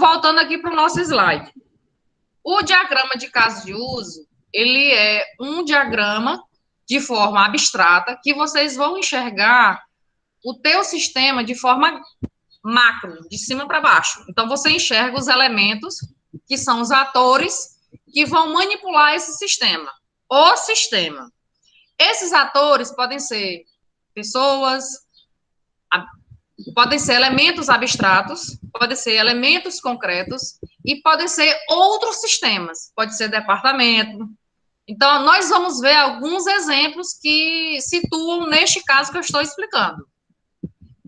voltando aqui para o nosso slide. O diagrama de caso de uso, ele é um diagrama de forma abstrata que vocês vão enxergar o teu sistema de forma macro, de cima para baixo. Então, você enxerga os elementos, que são os atores, que vão manipular esse sistema. O sistema. Esses atores podem ser pessoas, podem ser elementos abstratos, podem ser elementos concretos e podem ser outros sistemas. Pode ser departamento. Então, nós vamos ver alguns exemplos que situam neste caso que eu estou explicando.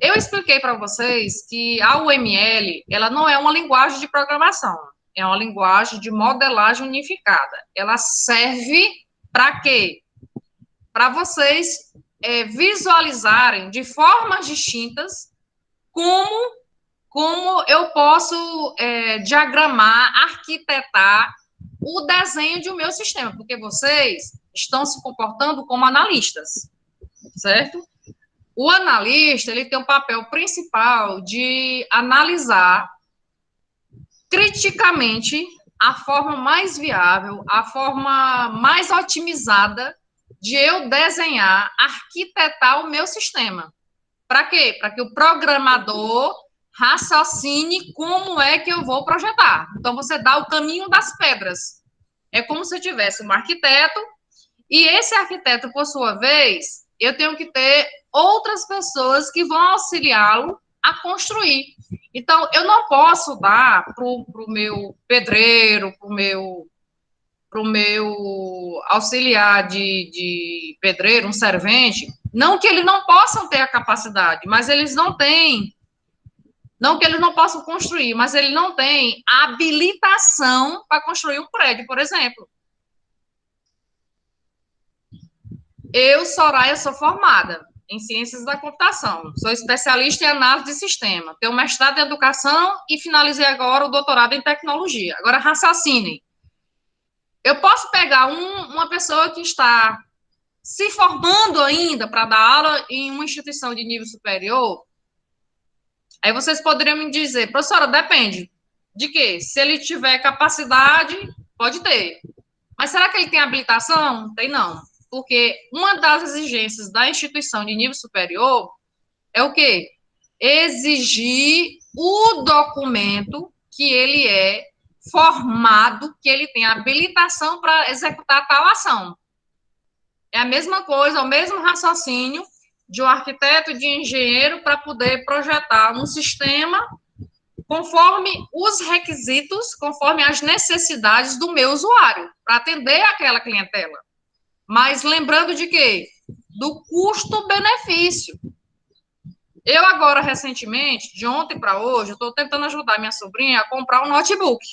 Eu expliquei para vocês que a UML, ela não é uma linguagem de programação, é uma linguagem de modelagem unificada. Ela serve para quê? Para vocês visualizarem de formas distintas como eu posso diagramar, arquitetar o desenho de um meu sistema, porque vocês estão se comportando como analistas, certo? O analista, ele tem um papel principal de analisar criticamente a forma mais viável, a forma mais otimizada de eu desenhar, arquitetar o meu sistema. Para quê? Para que o programador raciocine como é que eu vou projetar. Então, você dá o caminho das pedras. É como se eu tivesse um arquiteto, e esse arquiteto, por sua vez, eu tenho que ter outras pessoas que vão auxiliá-lo a construir. Então, eu não posso dar para o meu pedreiro, para o meu auxiliar de pedreiro, um servente, não que eles não possam ter a capacidade, mas eles não têm, não que eles não possam construir, mas ele não tem a habilitação para construir um prédio, por exemplo. Eu, Soraya, sou formada em Ciências da Computação, sou especialista em análise de sistema, tenho mestrado em Educação e finalizei agora o doutorado em Tecnologia. Agora, raciocinem. Eu posso pegar uma pessoa que está se formando ainda para dar aula em uma instituição de nível superior, aí vocês poderiam me dizer, professora, depende de quê? Se ele tiver capacidade, pode ter. Mas será que ele tem habilitação? Tem não. Porque uma das exigências da instituição de nível superior é o quê? Exigir o documento que ele é formado, que ele tem habilitação para executar tal ação. É a mesma coisa, o mesmo raciocínio de um arquiteto e de engenheiro para poder projetar um sistema conforme os requisitos, conforme as necessidades do meu usuário, para atender aquela clientela. Mas lembrando de quê? Do custo-benefício. Eu agora, recentemente, de ontem para hoje, eu estou tentando ajudar minha sobrinha a comprar um notebook.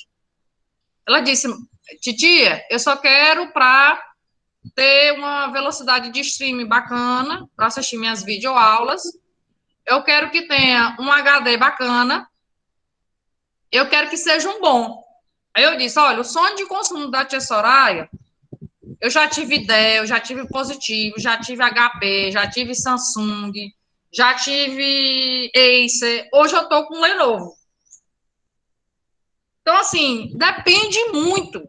Ela disse, titia, eu só quero para ter uma velocidade de streaming bacana, para assistir minhas videoaulas. Eu quero que tenha um HD bacana. Eu quero que seja um bom. Aí eu disse, olha, o sonho de consumo da tia Soraya, eu já tive Dell, já tive Positivo, já tive HP, já tive Samsung, já tive Acer, hoje eu estou com Lenovo. Então, assim, depende muito.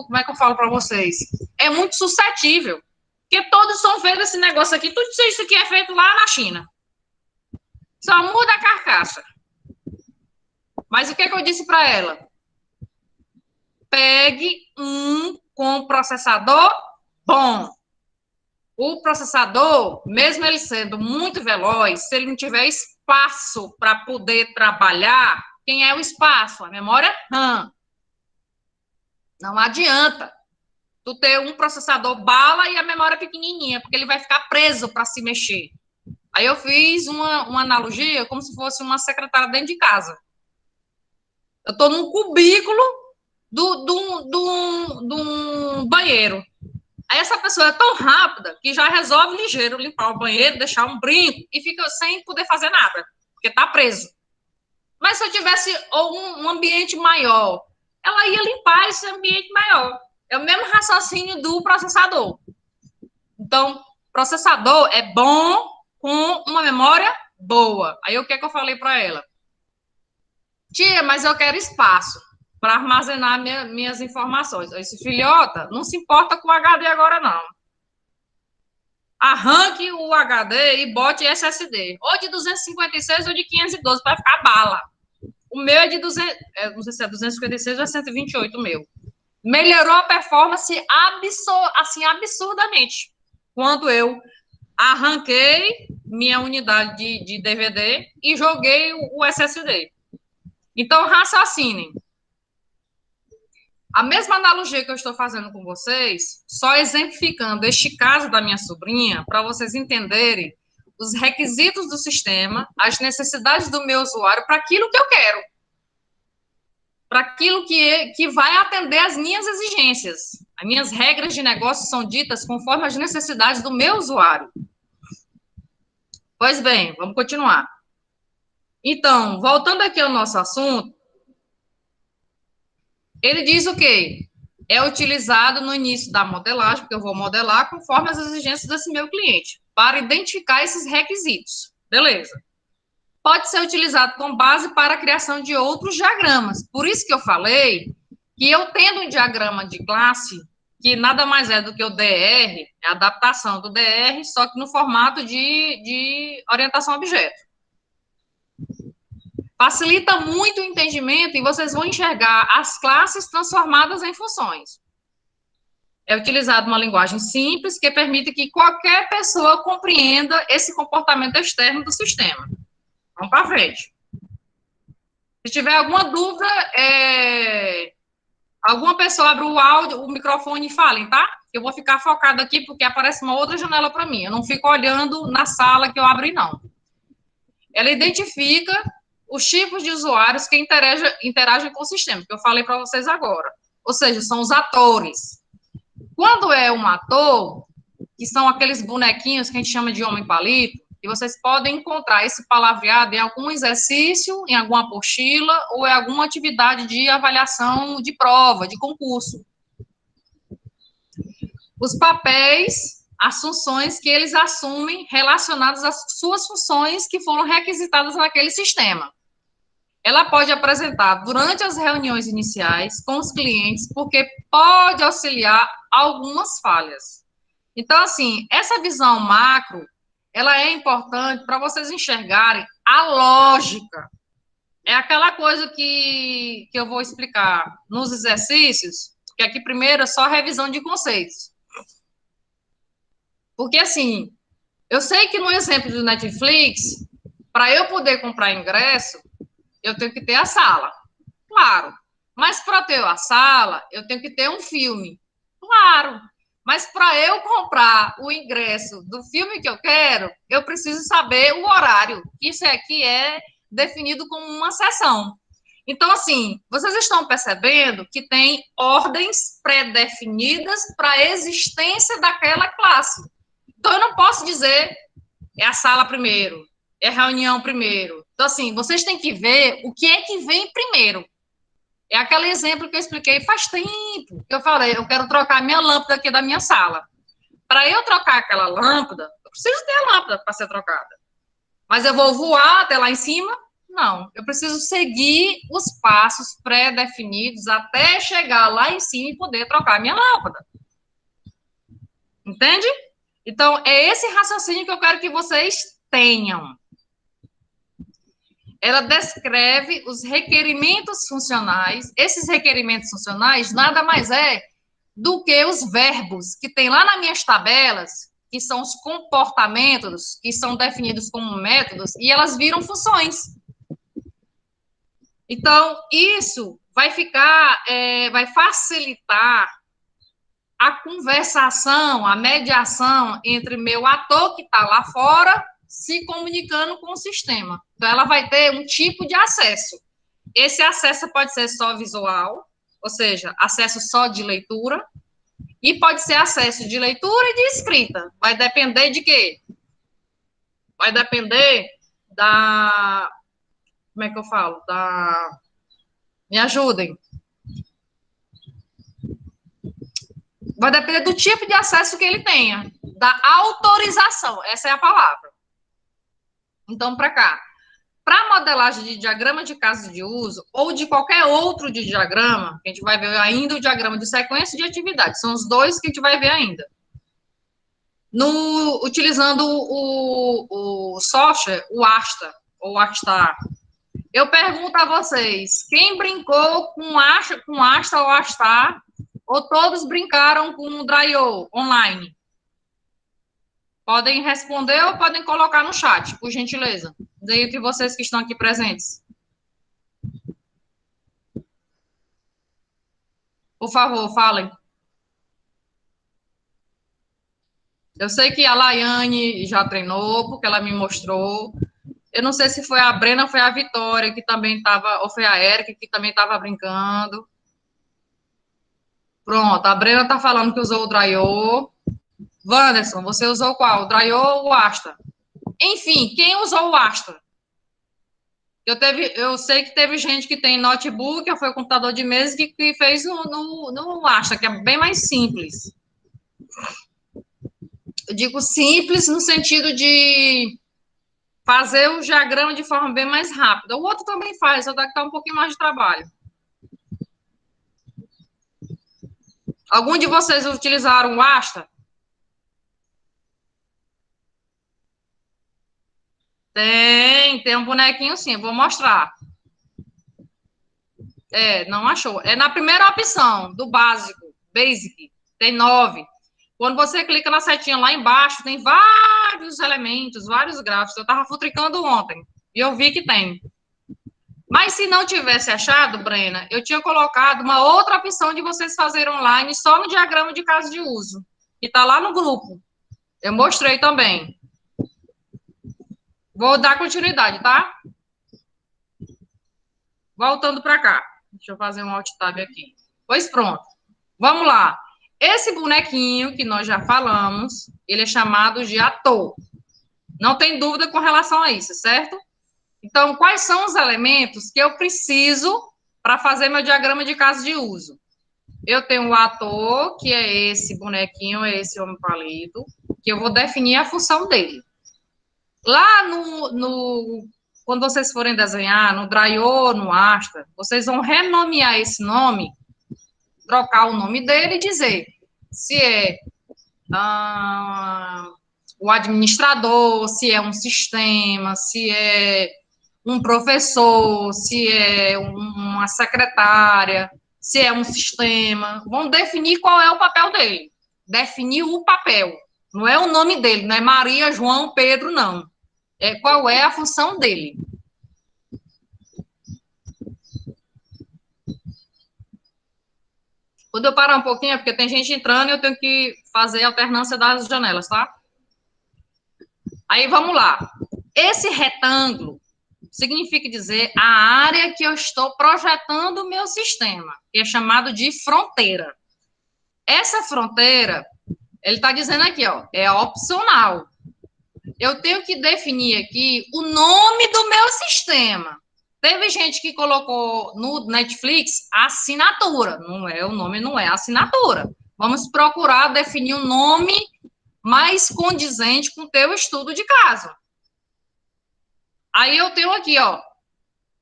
Como é que eu falo para vocês? É muito suscetível. Porque todos são feitos esse negócio aqui, tudo isso aqui é feito lá na China. Só muda a carcaça. Mas o que eu disse para ela? Pegue um com processador bom. O processador, mesmo ele sendo muito veloz, se ele não tiver espaço para poder trabalhar, quem é o espaço? A memória RAM. Não adianta tu ter um processador bala e a memória pequenininha, porque ele vai ficar preso para se mexer. Aí eu fiz uma analogia como se fosse uma secretária dentro de casa. Eu estou num cubículo de um banheiro. Aí essa pessoa é tão rápida que já resolve ligeiro limpar o banheiro, deixar um brinco e fica sem poder fazer nada, porque está preso. Mas se eu tivesse um ambiente maior, ela ia limpar esse ambiente maior. É o mesmo raciocínio do processador. Então, processador é bom com uma memória Boa. Aí o que é que eu falei para ela? Tia, mas eu quero espaço para armazenar minhas informações. Eu disse, filhota, não se importa com o HD agora, não. Arranque o HD e bote SSD. Ou de 256 ou de 512, para ficar bala. O meu é de 200, não sei se é 256 ou é 128 o meu. Melhorou a performance assim, absurdamente. Quando eu arranquei minha unidade de DVD e joguei o SSD. Então, raciocinem. A mesma analogia que eu estou fazendo com vocês, só exemplificando este caso da minha sobrinha, para vocês entenderem os requisitos do sistema, as necessidades do meu usuário para aquilo que eu quero, para aquilo que vai atender às minhas exigências. As minhas regras de negócio são ditas conforme as necessidades do meu usuário. Pois bem, vamos continuar. Então, voltando aqui ao nosso assunto, ele diz o quê? É utilizado no início da modelagem, porque eu vou modelar conforme as exigências desse meu cliente, para identificar esses requisitos. Beleza. Pode ser utilizado com base para a criação de outros diagramas. Por isso que eu falei que eu tendo um diagrama de classe, que nada mais é do que o DR, é a adaptação do DR, só que no formato de orientação a objeto. Facilita muito o entendimento e vocês vão enxergar as classes transformadas em funções. É utilizado uma linguagem simples que permite que qualquer pessoa compreenda esse comportamento externo do sistema. Vamos para frente. Se tiver alguma dúvida, alguma pessoa abre o áudio, o microfone e falem, tá? Eu vou ficar focado aqui porque aparece uma outra janela para mim. Eu não fico olhando na sala que eu abri, não. Ela identifica os tipos de usuários que interagem com o sistema, que eu falei para vocês agora. Ou seja, são os atores. Quando é um ator, que são aqueles bonequinhos que a gente chama de homem palito, e vocês podem encontrar esse palavreado em algum exercício, em alguma apostila, ou em alguma atividade de avaliação de prova, de concurso. Os papéis, as funções que eles assumem relacionadas às suas funções que foram requisitadas naquele sistema. Ela pode apresentar durante as reuniões iniciais com os clientes, porque pode auxiliar algumas falhas. Então, assim, essa visão macro, ela é importante para vocês enxergarem a lógica. É aquela coisa que eu vou explicar nos exercícios, que aqui primeiro é só revisão de conceitos. Porque, assim, eu sei que no exemplo do Netflix, para eu poder comprar ingresso, eu tenho que ter a sala, claro. Mas para ter a sala, eu tenho que ter um filme, claro. Mas para eu comprar o ingresso do filme que eu quero, eu preciso saber o horário. Isso aqui é definido como uma sessão. Então, assim, vocês estão percebendo que tem ordens pré-definidas para a existência daquela classe. Então, eu não posso dizer é a sala primeiro, é a reunião primeiro. Então, assim, vocês têm que ver o que é que vem primeiro. É aquele exemplo que eu expliquei faz tempo, que eu falei, eu quero trocar a minha lâmpada aqui da minha sala. Para eu trocar aquela lâmpada, eu preciso ter a lâmpada para ser trocada. Mas eu vou voar até lá em cima? Não. Eu preciso seguir os passos pré-definidos até chegar lá em cima e poder trocar a minha lâmpada. Entende? Então, é esse raciocínio que eu quero que vocês tenham. Ela descreve os requerimentos funcionais. Esses requerimentos funcionais nada mais é do que os verbos que tem lá nas minhas tabelas, que são os comportamentos, que são definidos como métodos, e elas viram funções. Então, isso vai vai facilitar a conversação, a mediação entre meu ator que está lá fora se comunicando com o sistema. Então, ela vai ter um tipo de acesso. Esse acesso pode ser só visual, ou seja, acesso só de leitura, e pode ser acesso de leitura e de escrita. Vai depender de quê? Vai depender da... Como é que eu falo? Me ajudem. Vai depender do tipo de acesso que ele tenha, da autorização, essa é a palavra. Então, para cá. Para modelagem de diagrama de caso de uso, ou de qualquer outro de diagrama, a gente vai ver ainda o diagrama de sequência de atividade, são os dois que a gente vai ver ainda. Utilizando o software, o Asta, ou Astar, eu pergunto a vocês, quem brincou com Asta ou Astar, ou todos brincaram com o Dryo online? Podem responder ou podem colocar no chat, por gentileza, dentre vocês que estão aqui presentes. Por favor, falem. Eu sei que a Laiane já treinou, porque ela me mostrou. Eu não sei se foi a Brena ou foi a Vitória, que também estava, ou foi a Érica, que também estava brincando. Pronto, a Brena está falando que usou o Dryo. Wanderson, você usou qual? O Dryo ou o Asta? Enfim, quem usou o Asta? Eu sei que teve gente que tem notebook, ou foi o computador de mesa, que fez no Asta, que é bem mais simples. Eu digo simples no sentido de fazer o diagrama de forma bem mais rápida. O outro também faz, só dá que dar um pouquinho mais de trabalho. Algum de vocês utilizaram o Asta? Tem um bonequinho sim, eu vou mostrar. Não achou. É na primeira opção, do básico, basic, tem 9. Quando você clica na setinha lá embaixo, tem vários elementos, vários gráficos. Eu estava futricando ontem e eu vi que tem. Mas se não tivesse achado, Brena, eu tinha colocado uma outra opção de vocês fazerem online só no diagrama de caso de uso, que está lá no grupo. Eu mostrei também. Vou dar continuidade, tá? Voltando para cá. Deixa eu fazer um alt tab aqui. Pois pronto. Vamos lá. Esse bonequinho que nós já falamos, ele é chamado de ator. Não tem dúvida com relação a isso, certo? Então, quais são os elementos que eu preciso para fazer meu diagrama de caso de uso? Eu tenho o ator, que é esse bonequinho, é esse homem palito, que eu vou definir a função dele. Lá quando vocês forem desenhar, no Dryo, no Asta, vocês vão renomear esse nome, trocar o nome dele e dizer se é o administrador, se é um sistema, se é um professor, se é uma secretária, se é um sistema. Vão definir qual é o papel dele. Definir o papel. Não é o nome dele, não é Maria, João, Pedro, não. É qual é a função dele. Quando eu parar um pouquinho, é porque tem gente entrando e eu tenho que fazer a alternância das janelas, tá? Aí, vamos lá. Esse retângulo significa dizer a área que eu estou projetando o meu sistema, que é chamado de fronteira. Essa fronteira, ele está dizendo aqui, ó, é opcional. Eu tenho que definir aqui o nome do meu sistema. Teve gente que colocou no Netflix assinatura. Não é, o nome não é assinatura. Vamos procurar definir um nome mais condizente com o teu estudo de caso. Aí eu tenho aqui, ó,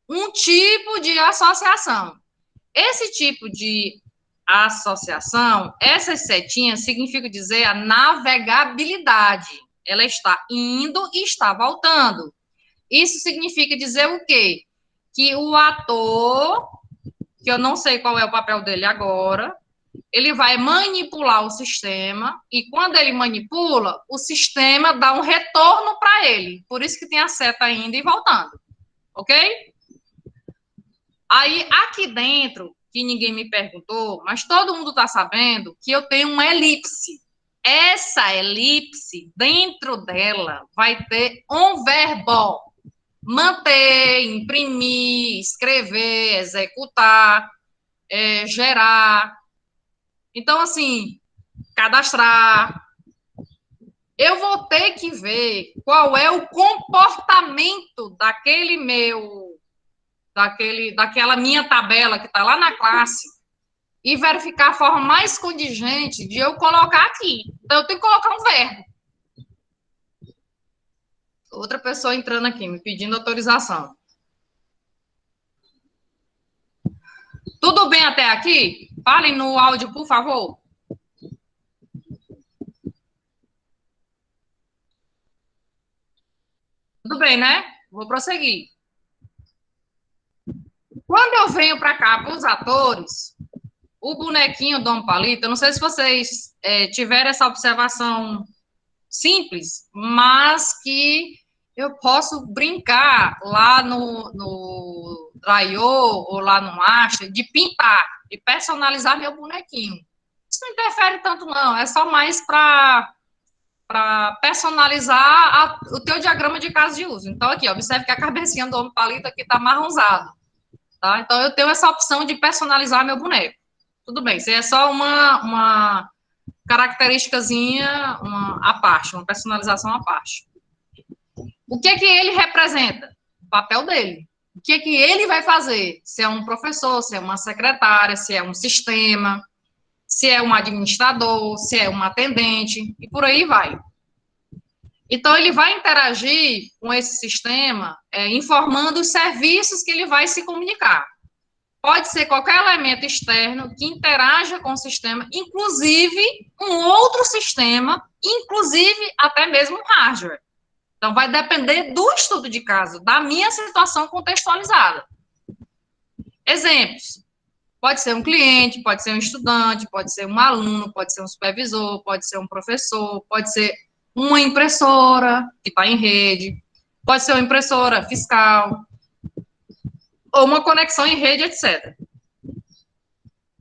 um tipo de associação. Esse tipo de associação, essas setinhas significa dizer a navegabilidade. Ela está indo e está voltando. Isso significa dizer o quê? Que o ator, que eu não sei qual é o papel dele agora, ele vai manipular o sistema e quando ele manipula, o sistema dá um retorno para ele. Por isso que tem a seta indo e voltando. Ok? Aí, aqui dentro, que ninguém me perguntou, mas todo mundo está sabendo que eu tenho uma elipse. Essa elipse, dentro dela, vai ter um verbo. Manter, imprimir, escrever, executar, gerar. Então, assim, cadastrar. Eu vou ter que ver qual é o comportamento daquela minha tabela que está lá na classe e verificar a forma mais contingente de eu colocar aqui. Então, eu tenho que colocar um verbo. Outra pessoa entrando aqui, me pedindo autorização. Tudo bem até aqui? Falem no áudio, por favor. Tudo bem, né? Vou prosseguir. Quando eu venho para cá para os atores, o bonequinho Dom Palito, eu não sei se vocês tiveram essa observação simples, mas que eu posso brincar lá no Draiô ou lá no Master de pintar, de personalizar meu bonequinho. Isso não interfere tanto, não, é só mais para personalizar o teu diagrama de caso de uso. Então, aqui, observe que a cabecinha do Dom Palito aqui está marronzado. Tá? Então, eu tenho essa opção de personalizar meu boneco. Tudo bem, isso é só uma característicazinha à parte, uma personalização à parte. O que é que ele representa? O papel dele. O que é que ele vai fazer? Se é um professor, se é uma secretária, se é um sistema, se é um administrador, se é um atendente, e por aí vai. Então, ele vai interagir com esse sistema, informando os serviços que ele vai se comunicar. Pode ser qualquer elemento externo que interaja com o sistema, inclusive um outro sistema, inclusive até mesmo um hardware. Então, vai depender do estudo de caso, da minha situação contextualizada. Exemplos. Pode ser um cliente, pode ser um estudante, pode ser um aluno, pode ser um supervisor, pode ser um professor, pode ser uma impressora que está em rede, pode ser uma impressora fiscal, ou uma conexão em rede, etc.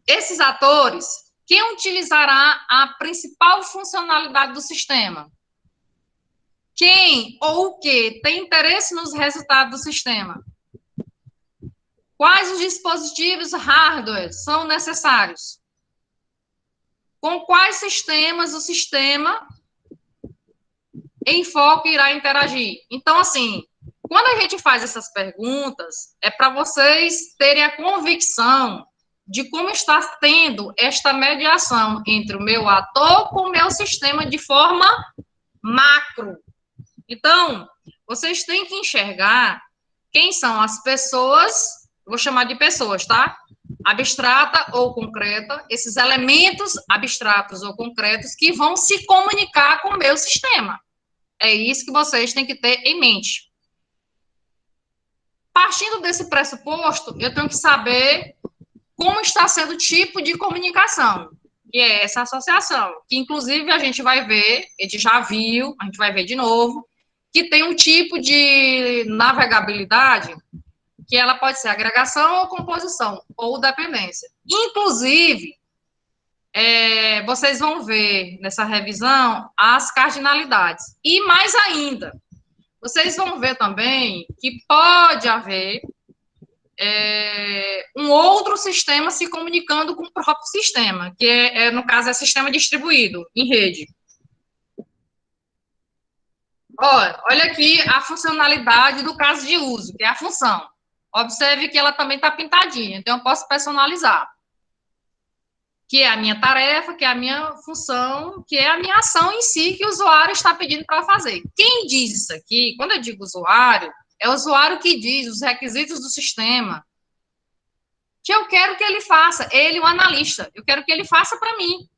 Esses atores, quem utilizará a principal funcionalidade do sistema? Quem ou o que tem interesse nos resultados do sistema? Quais os dispositivos hardware são necessários? Com quais sistemas o sistema em foco irá interagir? Então, assim, quando a gente faz essas perguntas, é para vocês terem a convicção de como está tendo esta mediação entre o meu ator com o meu sistema de forma macro. Então, vocês têm que enxergar quem são as pessoas, vou chamar de pessoas, tá? Abstrata ou concreta, esses elementos abstratos ou concretos que vão se comunicar com o meu sistema. É isso que vocês têm que ter em mente. Partindo desse pressuposto, eu tenho que saber como está sendo o tipo de comunicação, que é essa associação, que inclusive a gente vai ver, a gente já viu, a gente vai ver de novo, que tem um tipo de navegabilidade que ela pode ser agregação ou composição, ou dependência. Inclusive, vocês vão ver nessa revisão as cardinalidades. E mais ainda, vocês vão ver também que pode haver um outro sistema se comunicando com o próprio sistema, que no caso, é sistema distribuído, em rede. Olha aqui a funcionalidade do caso de uso, que é a função. Observe que ela também está pintadinha, então eu posso personalizar. Que é a minha tarefa, que é a minha função, que é a minha ação em si que o usuário está pedindo para fazer. Quem diz isso aqui, quando eu digo usuário, é o usuário que diz os requisitos do sistema, que eu quero que ele faça, ele, o analista, eu quero que ele faça para mim.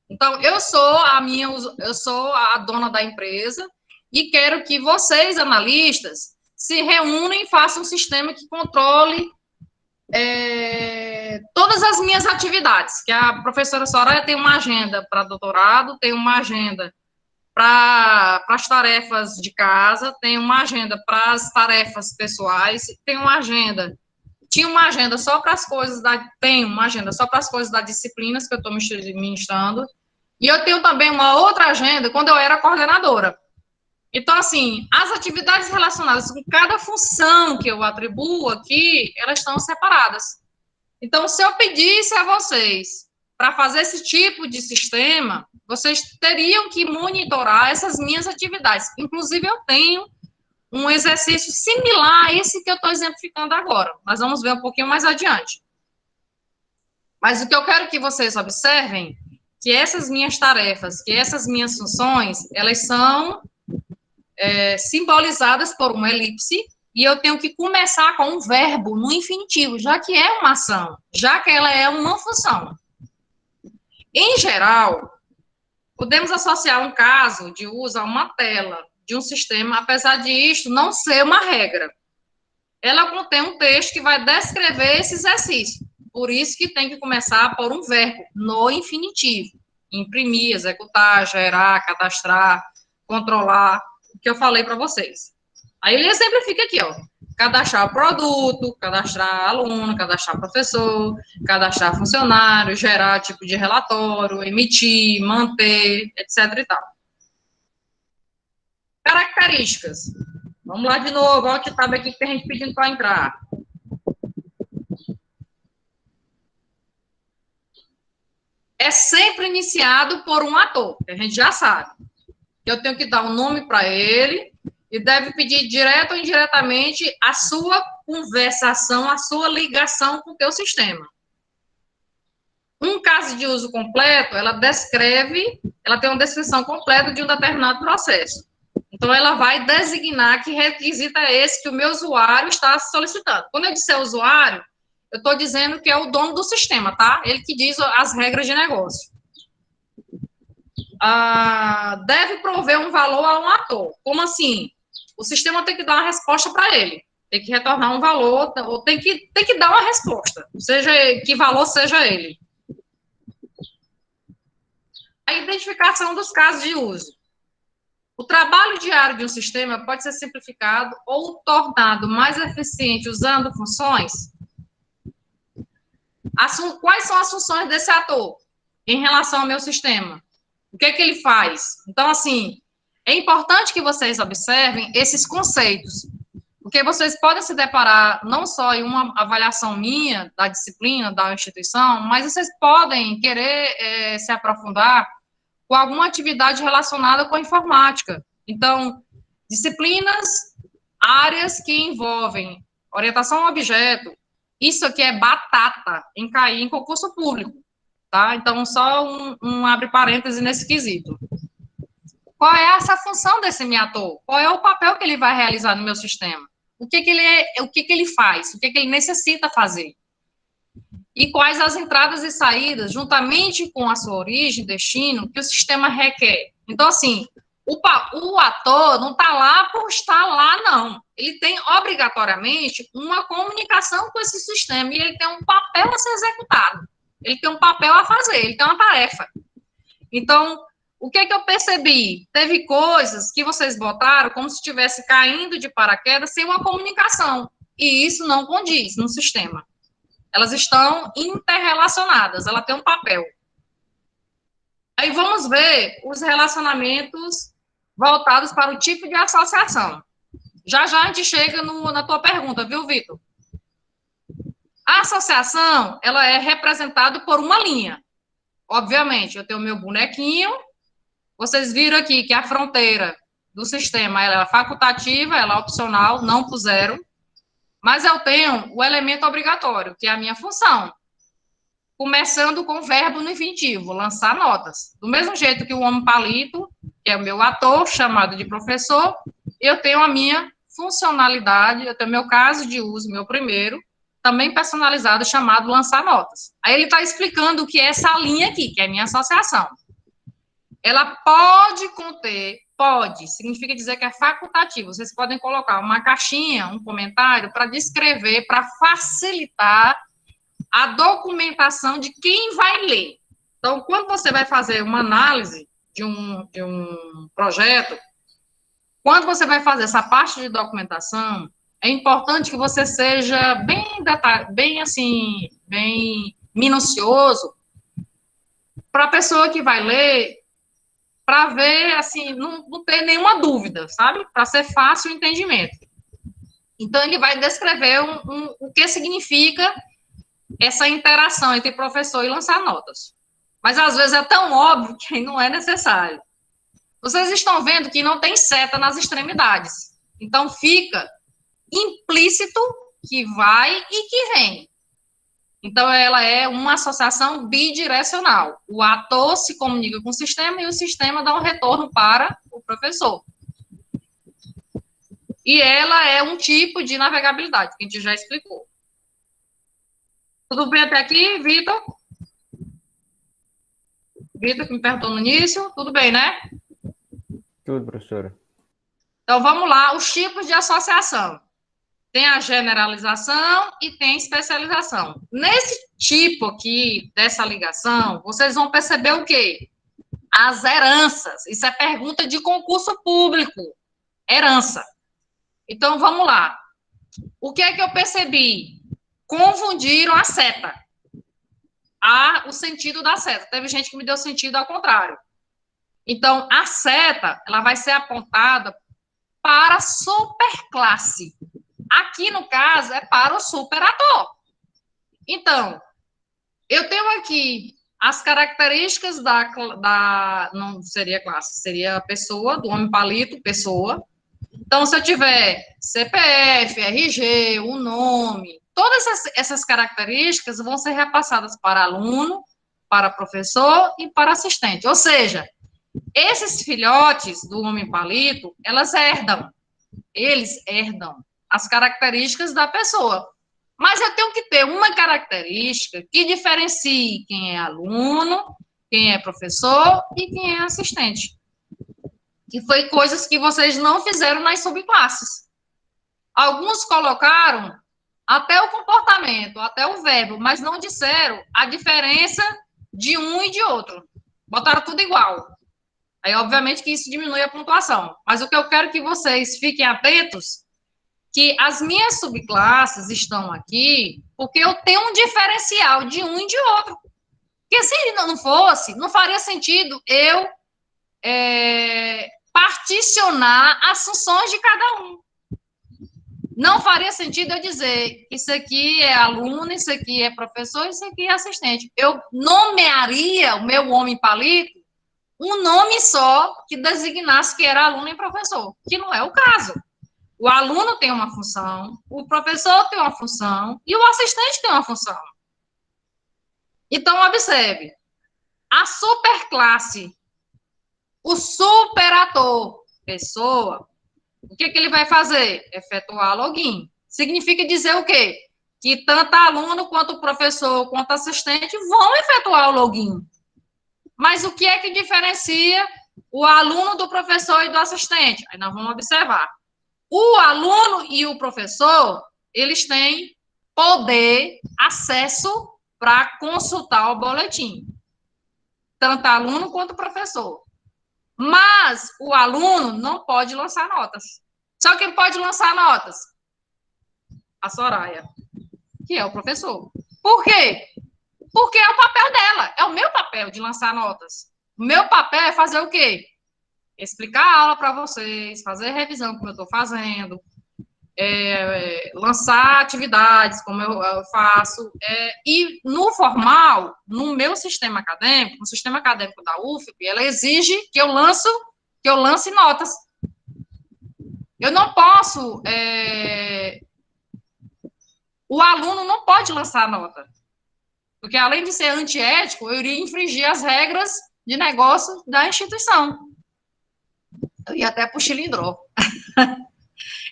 Então, eu sou a dona da empresa e quero que vocês, analistas, se reúnam e façam um sistema que controle todas as minhas atividades, que a professora Soraya tem uma agenda para doutorado, tem uma agenda para as tarefas de casa, tem uma agenda para as tarefas pessoais, tem uma agenda, tinha uma agenda só para as coisas tem uma agenda só para as coisas das disciplinas que eu estou ministrando, e eu tenho também uma outra agenda quando eu era coordenadora. Então, assim, as atividades relacionadas com cada função que eu atribuo aqui, elas estão separadas. Então, se eu pedisse a vocês para fazer esse tipo de sistema, vocês teriam que monitorar essas minhas atividades. Inclusive, eu tenho um exercício similar a esse que eu estou exemplificando agora. Nós vamos ver um pouquinho mais adiante. Mas o que eu quero que vocês observem, que essas minhas tarefas, que essas minhas funções, elas são simbolizadas por uma elipse, e eu tenho que começar com um verbo no infinitivo, já que é uma ação, já que ela é uma função. Em geral, podemos associar um caso de uso a uma tela de um sistema, apesar de isto não ser uma regra. Ela contém um texto que vai descrever esse exercício. Por isso que tem que começar por um verbo no infinitivo. Imprimir, executar, gerar, cadastrar, controlar, o que eu falei para vocês. Aí ele exemplifica aqui, ó. Cadastrar produto, cadastrar aluno, cadastrar professor, cadastrar funcionário, gerar tipo de relatório, emitir, manter, etc e tal. Características. Vamos lá de novo, olha o que tab aqui que tem gente pedindo para entrar. É sempre iniciado por um ator, que a gente já sabe. Eu tenho que dar um nome para ele e deve pedir direto ou indiretamente a sua conversação, a sua ligação com o teu sistema. Um caso de uso completo, ela tem uma descrição completa de um determinado processo. Então, ela vai designar que requisito é esse que o meu usuário está solicitando. Quando eu disser usuário, eu estou dizendo que é o dono do sistema, tá? Ele que diz as regras de negócio. Deve prover um valor a um ator. Como assim? O sistema tem que dar uma resposta para ele. Tem que retornar um valor, ou tem que dar uma resposta, seja que valor seja ele. A identificação dos casos de uso. O trabalho diário de um sistema pode ser simplificado ou tornado mais eficiente usando funções. Quais são as funções desse ator em relação ao meu sistema? O que é que ele faz? Então, assim, é importante que vocês observem esses conceitos, porque vocês podem se deparar não só em uma avaliação minha da disciplina, da instituição, mas vocês podem querer se aprofundar com alguma atividade relacionada com a informática. Então, disciplinas, áreas que envolvem orientação a objeto, isso aqui é batata em cair em concurso público, tá? Então, só um abre parêntese nesse quesito. Qual é essa função desse meu ator? Qual é o papel que ele vai realizar no meu sistema? O que ele faz? O que ele necessita fazer? E quais as entradas e saídas, juntamente com a sua origem, destino, que o sistema requer. Então, assim, o ator não está lá por estar lá, não. Ele tem, obrigatoriamente, uma comunicação com esse sistema, e ele tem um papel a ser executado. Ele tem um papel a fazer, ele tem uma tarefa. Então, o que eu percebi? Teve coisas que vocês botaram como se estivesse caindo de paraquedas sem uma comunicação, e isso não condiz no sistema. Elas estão interrelacionadas, ela tem um papel. Aí vamos ver os relacionamentos voltados para o tipo de associação. Já a gente chega na tua pergunta, viu, Vitor? A associação, ela é representada por uma linha. Obviamente, eu tenho o meu bonequinho, vocês viram aqui que a fronteira do sistema ela é facultativa, ela é opcional, não puseram. Mas eu tenho o elemento obrigatório, que é a minha função. Começando com o verbo no infinitivo, lançar notas. Do mesmo jeito que o homem palito, que é o meu ator, chamado de professor, eu tenho a minha funcionalidade, eu tenho meu caso de uso, meu primeiro, também personalizado, chamado lançar notas. Aí ele está explicando o que é essa linha aqui, que é a minha associação. Ela pode conter, pode, significa dizer que é facultativo. Vocês podem colocar uma caixinha, um comentário, para descrever, para facilitar a documentação de quem vai ler. Então, quando você vai fazer uma análise de um projeto, quando você vai fazer essa parte de documentação, é importante que você seja bem minucioso, para a pessoa que vai ler, para ver, assim, não ter nenhuma dúvida, sabe? Para ser fácil o entendimento. Então, ele vai descrever o que significa essa interação entre professor e lançar notas. Mas, às vezes, é tão óbvio que não é necessário. Vocês estão vendo que não tem seta nas extremidades. Então, fica implícito que vai e que vem. Então, ela é uma associação bidirecional. O ator se comunica com o sistema e o sistema dá um retorno para o professor. E ela é um tipo de navegabilidade, que a gente já explicou. Tudo bem até aqui, Vitor? Vitor, que me perguntou no início, tudo bem, né? Tudo, professora. Então, vamos lá, os tipos de associação. Tem a generalização e tem a especialização. Nesse tipo aqui, dessa ligação, vocês vão perceber o quê? As heranças. Isso é pergunta de concurso público. Herança. Então, vamos lá. O que é que eu percebi? Confundiram a seta. O sentido da seta. Teve gente que me deu sentido ao contrário. Então, a seta, ela vai ser apontada para a superclasse. Aqui, no caso, é para o superator. Então, eu tenho aqui as características não seria classe, seria pessoa, do homem palito, pessoa. Então, se eu tiver CPF, RG, o nome, todas essas características vão ser repassadas para aluno, para professor e para assistente. Ou seja, esses filhotes do homem palito, eles herdam as características da pessoa. Mas eu tenho que ter uma característica que diferencie quem é aluno, quem é professor e quem é assistente. Que foi coisas que vocês não fizeram nas subclasses. Alguns colocaram até o comportamento, até o verbo, mas não disseram a diferença de um e de outro. Botaram tudo igual. Aí, obviamente, que isso diminui a pontuação. Mas o que eu quero que vocês fiquem atentos, que as minhas subclasses estão aqui porque eu tenho um diferencial de um e de outro. Porque se não fosse, não faria sentido eu particionar as funções de cada um. Não faria sentido eu dizer isso aqui é aluno, isso aqui é professor, isso aqui é assistente. Eu nomearia o meu homem palito um nome só que designasse que era aluno e professor, que não é o caso. O aluno tem uma função, o professor tem uma função e o assistente tem uma função. Então, observe, a superclasse, o superator, pessoa, o que ele vai fazer? Efetuar login. Significa dizer o quê? Que tanto aluno quanto professor quanto assistente vão efetuar o login. Mas o que é que diferencia o aluno do professor e do assistente? Aí nós vamos observar. O aluno e o professor, eles têm poder, acesso para consultar o boletim. Tanto aluno quanto professor. Mas o aluno não pode lançar notas. Só quem pode lançar notas? A Soraya, que é o professor. Por quê? Porque é o papel dela, é o meu papel de lançar notas. O meu papel é fazer o quê? Explicar a aula para vocês, fazer revisão como eu estou fazendo, lançar atividades como eu faço. E no formal, no meu sistema acadêmico, no sistema acadêmico da UFP, ela exige que eu lance notas. Eu não posso. O aluno não pode lançar nota. Porque, além de ser antiético, eu iria infringir as regras de negócio da instituição. Eu ia até pro Chilindró.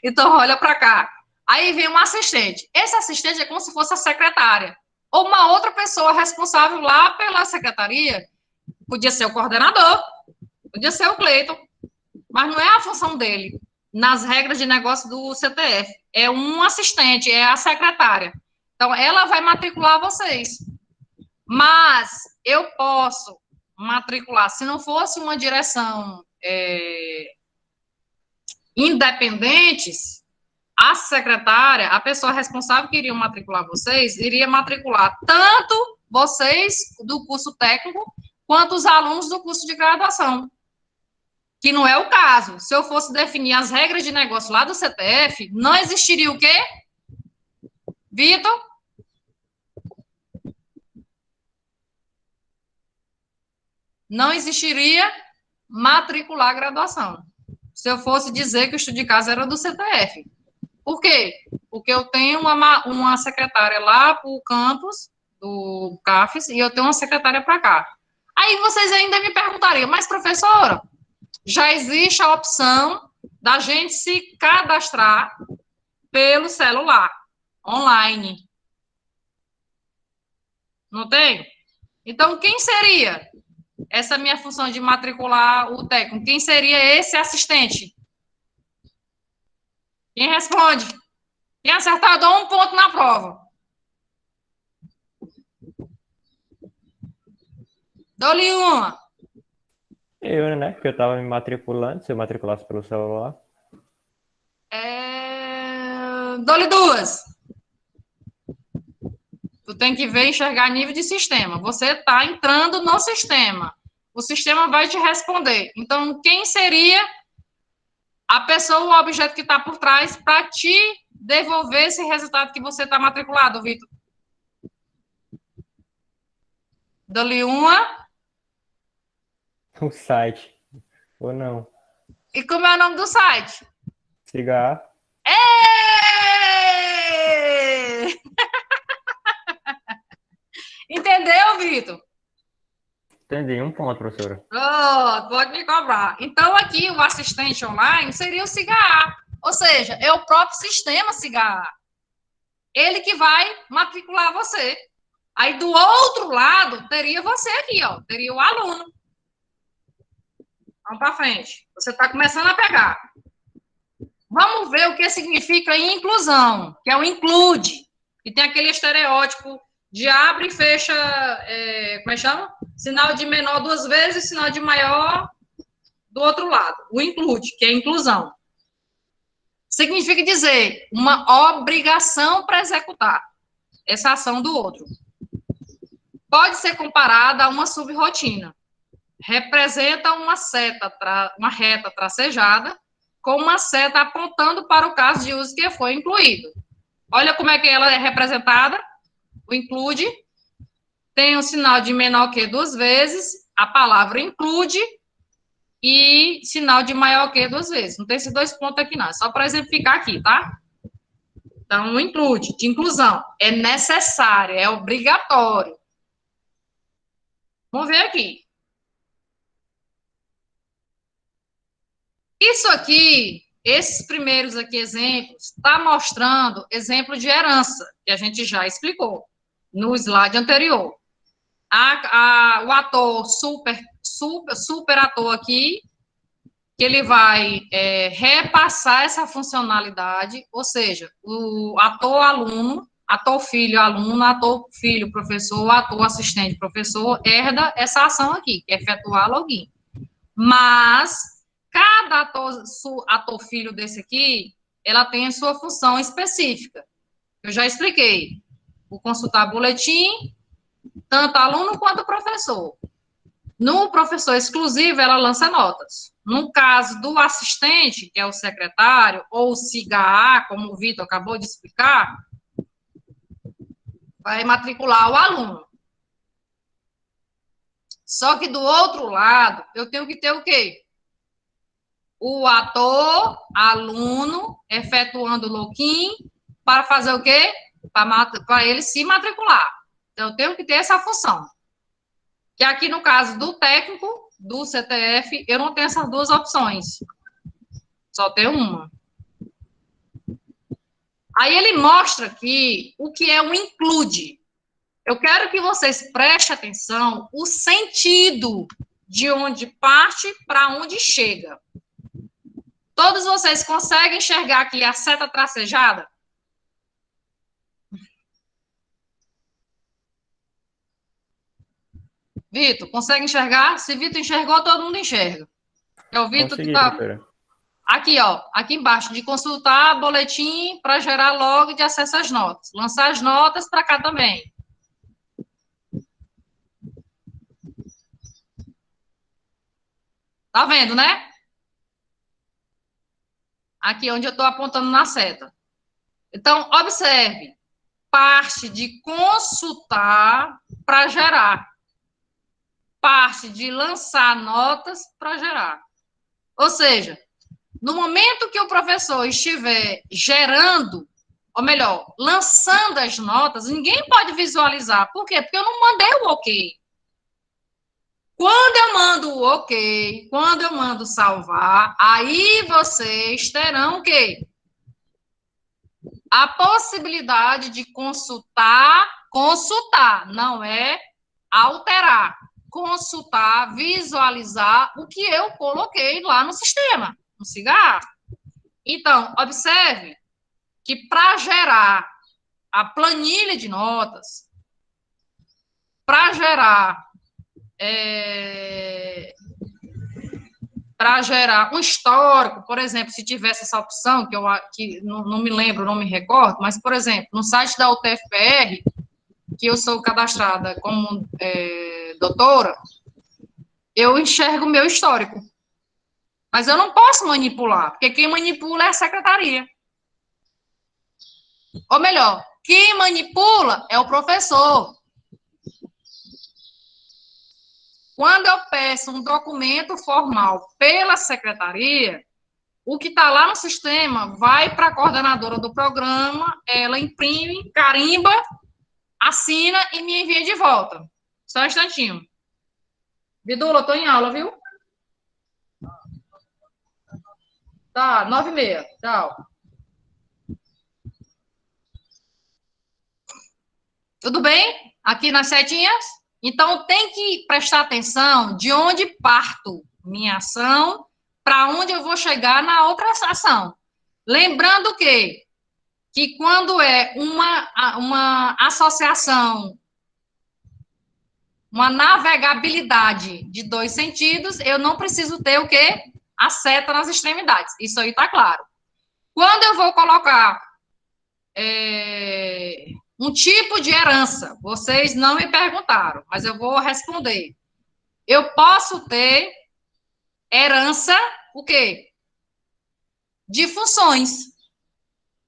Então, olha para cá. Aí vem um assistente. Esse assistente é como se fosse a secretária. Ou uma outra pessoa responsável lá pela secretaria. Podia ser o coordenador, podia ser o Cleiton, mas não é a função dele. Nas regras de negócio do CTF. É um assistente, é a secretária. Então, ela vai matricular vocês. Mas eu posso matricular, se não fosse uma direção independentes, a secretária, a pessoa responsável que iria matricular vocês, iria matricular tanto vocês do curso técnico, quanto os alunos do curso de graduação. Que não é o caso. Se eu fosse definir as regras de negócio lá do CTF, não existiria o quê? Vitor? Não existiria matricular graduação. Se eu fosse dizer que o estudo de casa era do CTF. Por quê? Porque eu tenho uma secretária lá para o campus do CAFES e eu tenho uma secretária para cá. Aí vocês ainda me perguntariam, mas professora, já existe a opção da gente se cadastrar pelo celular, online. Não tem? Então, quem seria essa minha função de matricular o técnico? Quem seria esse assistente? Quem responde? Quem acertar, eu dou um ponto na prova. Dou-lhe uma. Eu, né? Que eu tava me matriculando, se eu matriculasse pelo celular. Dou-lhe duas. Tu tem que ver, enxergar nível de sistema. Você está entrando no sistema. O sistema vai te responder. Então, quem seria a pessoa, o objeto que está por trás para te devolver esse resultado que você está matriculado, Vitor? Dou-lhe uma. O site. Ou não. E como é o nome do site? Cigarro. Entendeu, Vitor? Entendi, um ponto, professora. Oh, pode me cobrar. Então, aqui, o assistente online seria o CIGA. Ou seja, é o próprio sistema CIGA. Ele que vai matricular você. Aí, do outro lado, teria você aqui, ó. Teria o aluno. Vamos para frente. Você está começando a pegar. Vamos ver o que significa inclusão, que é o include. E tem aquele estereótipo de abre e fecha, como é que chama? Sinal de menor duas vezes, sinal de maior do outro lado. O include, que é inclusão. Significa dizer uma obrigação para executar essa ação do outro. Pode ser comparada a uma subrotina. Representa uma uma reta tracejada com uma seta apontando para o caso de uso que foi incluído. Olha como é que ela é representada. O include tem um sinal de menor que duas vezes, a palavra include e sinal de maior que duas vezes. Não tem esses dois pontos aqui, não. É só para exemplificar aqui, tá? Então, o include, de inclusão, é necessário, é obrigatório. Vamos ver aqui. Isso aqui, esses primeiros aqui exemplos, está mostrando exemplo de herança, que a gente já explicou no slide anterior. O ator super ator aqui, que ele vai repassar essa funcionalidade, ou seja, o ator aluno, ator filho aluno, ator filho professor, ator assistente professor, herda essa ação aqui, que é efetuar login. Mas cada ator filho desse aqui, ela tem a sua função específica. Eu já expliquei. O consultar boletim, tanto aluno quanto professor. No professor exclusivo, ela lança notas. No caso do assistente, que é o secretário, ou o CIGA, como o Vitor acabou de explicar, vai matricular o aluno. Só que do outro lado, eu tenho que ter o quê? O ator, aluno, efetuando o login, para fazer o quê? Para ele se matricular. Então, eu tenho que ter essa função. Que aqui, no caso do técnico, do CTF, eu não tenho essas duas opções. Só tenho uma. Aí ele mostra aqui o que é o include. Eu quero que vocês prestem atenção o sentido de onde parte para onde chega. Todos vocês conseguem enxergar aqui a seta tracejada? Vitor, consegue enxergar? Se Vitor enxergou, todo mundo enxerga. É o Vitor que está... Aqui, ó, aqui embaixo, de consultar boletim para gerar log de acesso às notas. Lançar as notas para cá também. Tá vendo, né? Aqui onde eu estou apontando na seta. Então, observe. Parte de consultar para gerar. Parte de lançar notas para gerar. Ou seja, no momento que o professor estiver gerando, ou melhor, lançando as notas, ninguém pode visualizar. Por quê? Porque eu não mandei o ok. Quando eu mando o OK, quando eu mando salvar, aí vocês terão o quê? A possibilidade de consultar, não é alterar, consultar, visualizar o que eu coloquei lá no sistema, no cigarro. Então, observe que para gerar a planilha de notas, para gerar um histórico, por exemplo, se tivesse essa opção, que não me lembro, não me recordo, mas, por exemplo, no site da UTFPR, que eu sou cadastrada como doutora, eu enxergo o meu histórico. Mas eu não posso manipular, porque quem manipula é a secretaria. Ou melhor, quem manipula é o professor. Quando eu peço um documento formal pela secretaria, o que está lá no sistema vai para a coordenadora do programa, ela imprime, carimba, assina e me envia de volta. Só um instantinho. Vidula, eu estou em aula, viu? Tá, 9h30. Tchau. Tudo bem? Aqui nas setinhas? Então, tem que prestar atenção de onde parto minha ação para onde eu vou chegar na outra ação. Lembrando que quando é uma associação, uma navegabilidade de dois sentidos, eu não preciso ter o quê? A seta nas extremidades. Isso aí está claro. Quando eu vou colocar um tipo de herança, vocês não me perguntaram, mas eu vou responder. Eu posso ter herança, o quê? De funções.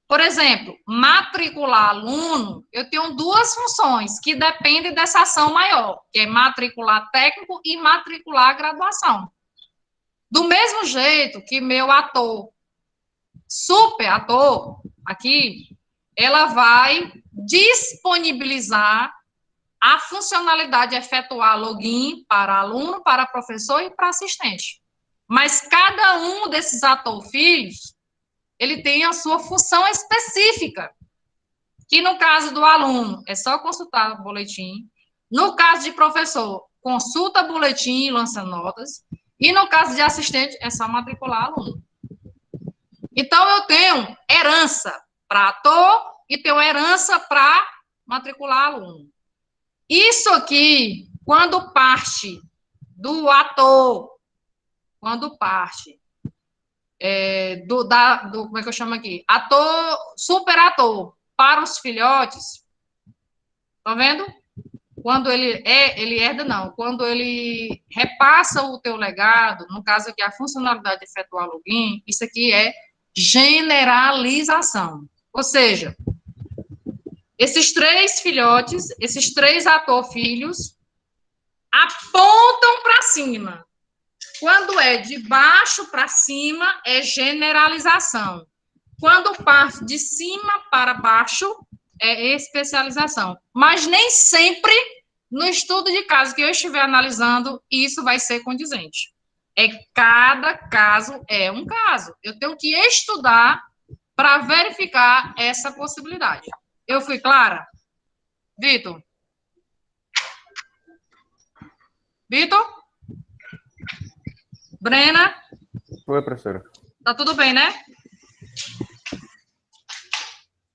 Por exemplo, matricular aluno, eu tenho duas funções que dependem dessa ação maior, que é matricular técnico e matricular graduação. Do mesmo jeito que meu ator, super ator, aqui, ela vai disponibilizar a funcionalidade de efetuar login para aluno, para professor e para assistente. Mas cada um desses ator-filhos, ele tem a sua função específica, que no caso do aluno, é só consultar o boletim. No caso de professor, consulta boletim e lança notas. E no caso de assistente, é só matricular aluno. Então, eu tenho herança para ator e tenho herança para matricular aluno. Isso aqui, quando parte do ator, quando parte como é que eu chamo aqui? Ator, super ator, para os filhotes, tá vendo? Quando ele herda, não. Quando ele repassa o teu legado, no caso aqui, a funcionalidade de efetuar login, isso aqui é generalização. Ou seja, esses três filhotes, esses três ator-filhos, apontam para cima. Quando é de baixo para cima, é generalização. Quando parte de cima para baixo, é especialização. Mas nem sempre, no estudo de caso que eu estiver analisando, isso vai ser condizente. Cada caso é um caso. Eu tenho que estudar para verificar essa possibilidade. Eu fui clara? Vitor? Vitor? Brena? Oi, professora. Tá tudo bem, né?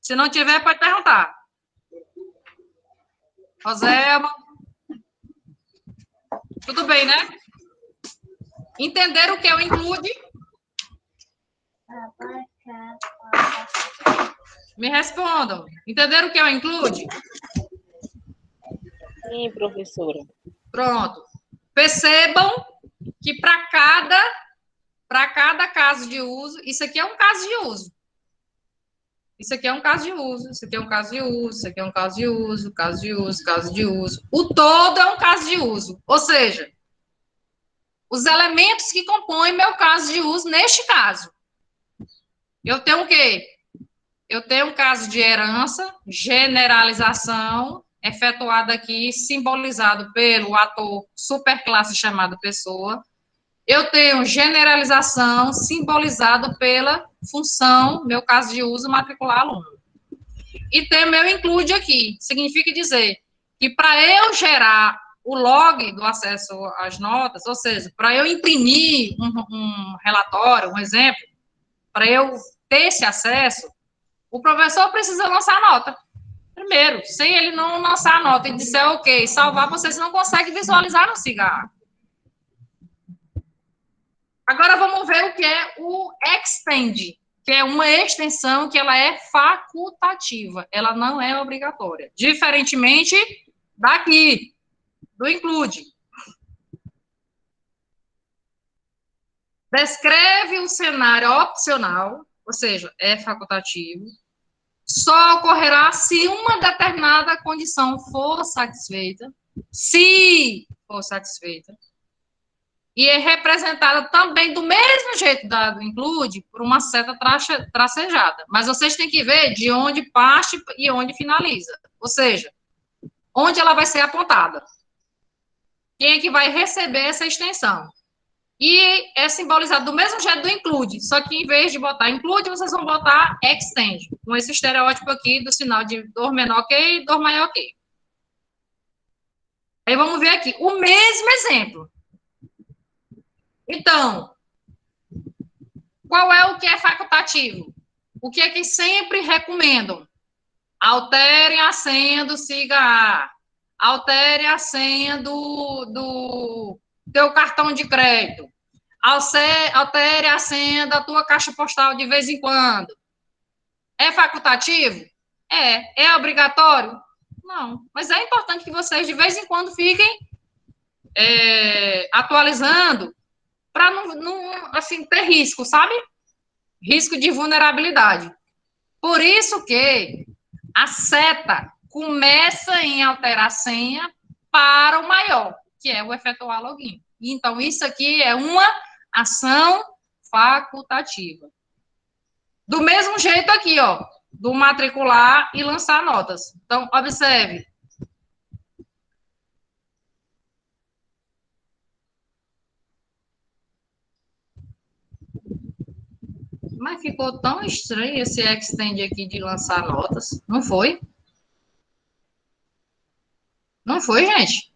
Se não tiver, pode perguntar. Roselma? Tudo bem, né? Entenderam o que é o include? Me respondam. Entenderam o que é o include? Sim, professora. Pronto. Percebam que para cada caso de uso, isso aqui é um caso de uso. Isso aqui é um caso de uso, isso aqui é um caso de uso, isso aqui é um caso de uso, caso de uso, caso de uso. O todo é um caso de uso. Ou seja, os elementos que compõem meu caso de uso neste caso. Eu tenho o quê? Eu tenho um caso de herança, generalização efetuado aqui, simbolizado pelo ator superclasse chamado pessoa. Eu tenho generalização, simbolizado pela função, meu caso de uso, matricular aluno. E tem o meu include aqui, significa dizer que para eu gerar o log do acesso às notas, ou seja, para eu imprimir um relatório, um exemplo, para eu ter esse acesso, o professor precisa lançar a nota. Primeiro, sem ele não lançar a nota e disser ok, salvar, vocês não conseguem visualizar no cigarro. Agora vamos ver o que é o extend, que é uma extensão que ela é facultativa, ela não é obrigatória. Diferentemente daqui, do include. Descreve um cenário opcional, ou seja, é facultativo, só ocorrerá se uma determinada condição for satisfeita, se for satisfeita, e é representada também do mesmo jeito do include, por uma seta tracejada. Mas vocês têm que ver de onde parte e onde finaliza. Ou seja, onde ela vai ser apontada. Quem é que vai receber essa extensão? E é simbolizado do mesmo jeito do include, só que em vez de botar include, vocês vão botar extend, com esse estereótipo aqui do sinal de dor menor que e dor maior que. Aí vamos ver aqui, o mesmo exemplo. Então, qual é o que é facultativo? O que é que sempre recomendam? Alterem a senha do SIGA. Altere a senha do teu cartão de crédito. Altere a senha da tua caixa postal de vez em quando. É facultativo? É obrigatório? Não. Mas é importante que vocês, de vez em quando, fiquem atualizando para não assim, ter risco, sabe? Risco de vulnerabilidade. Por isso que a seta começa em alterar a senha para o maior, que é o efetuar login. Então, isso aqui é uma ação facultativa. Do mesmo jeito aqui, ó, do matricular e lançar notas. Então, observe. Mas ficou tão estranho esse extend aqui de lançar notas. Não foi? Não foi, gente?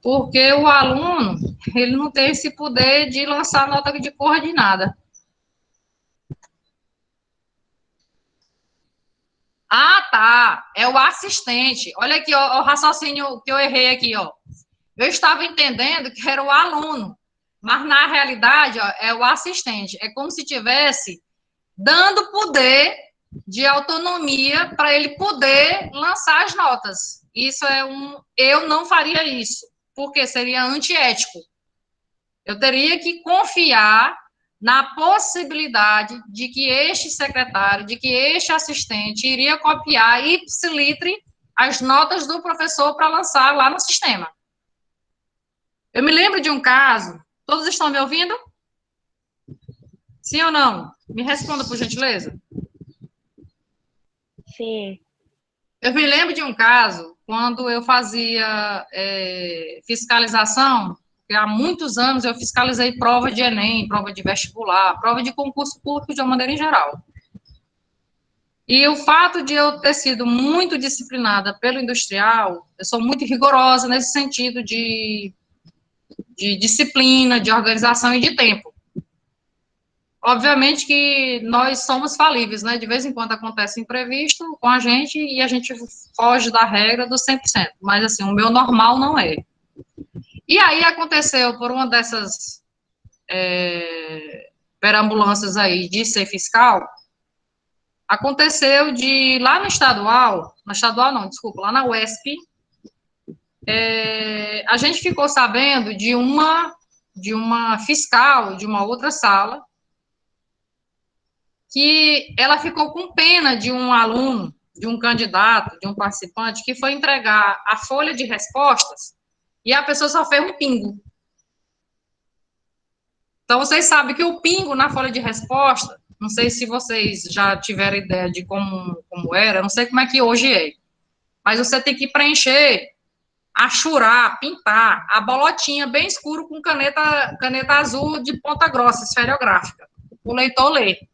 Porque o aluno, ele não tem esse poder de lançar nota de cor de nada. Ah, tá. É o assistente. Olha aqui, ó, o raciocínio que eu errei aqui, ó. Eu estava entendendo que era o aluno, mas na realidade, ó, é o assistente. É como se tivesse dando poder de autonomia para ele poder lançar as notas. Isso é eu não faria isso, porque seria antiético. Eu teria que confiar na possibilidade de que este secretário, de que este assistente iria copiar ipsilitre as notas do professor para lançar lá no sistema. Eu me lembro de um caso, todos estão me ouvindo? Sim ou não? Me responda, por gentileza. Sim. Eu me lembro de um caso, quando eu fazia fiscalização, porque há muitos anos eu fiscalizei prova de Enem, prova de vestibular, prova de concurso público de uma maneira em geral. E o fato de eu ter sido muito disciplinada pelo industrial, eu sou muito rigorosa nesse sentido de disciplina, de organização e de tempo. Obviamente que nós somos falíveis, né? De vez em quando acontece imprevisto com a gente e a gente foge da regra do 100%. Mas, assim, o meu normal não é. E aí aconteceu, por uma dessas perambulâncias aí de ser fiscal, aconteceu de, lá no estadual, lá na UESP, a gente ficou sabendo de uma fiscal de uma outra sala, que ela ficou com pena de um aluno, de um candidato, de um participante, que foi entregar a folha de respostas e a pessoa só fez um pingo. Então, vocês sabem que o pingo na folha de resposta, não sei se vocês já tiveram ideia de como era, não sei como é que hoje é, mas você tem que preencher, achurar, pintar a bolotinha bem escuro com caneta azul de ponta grossa, esferográfica. O leitor lê.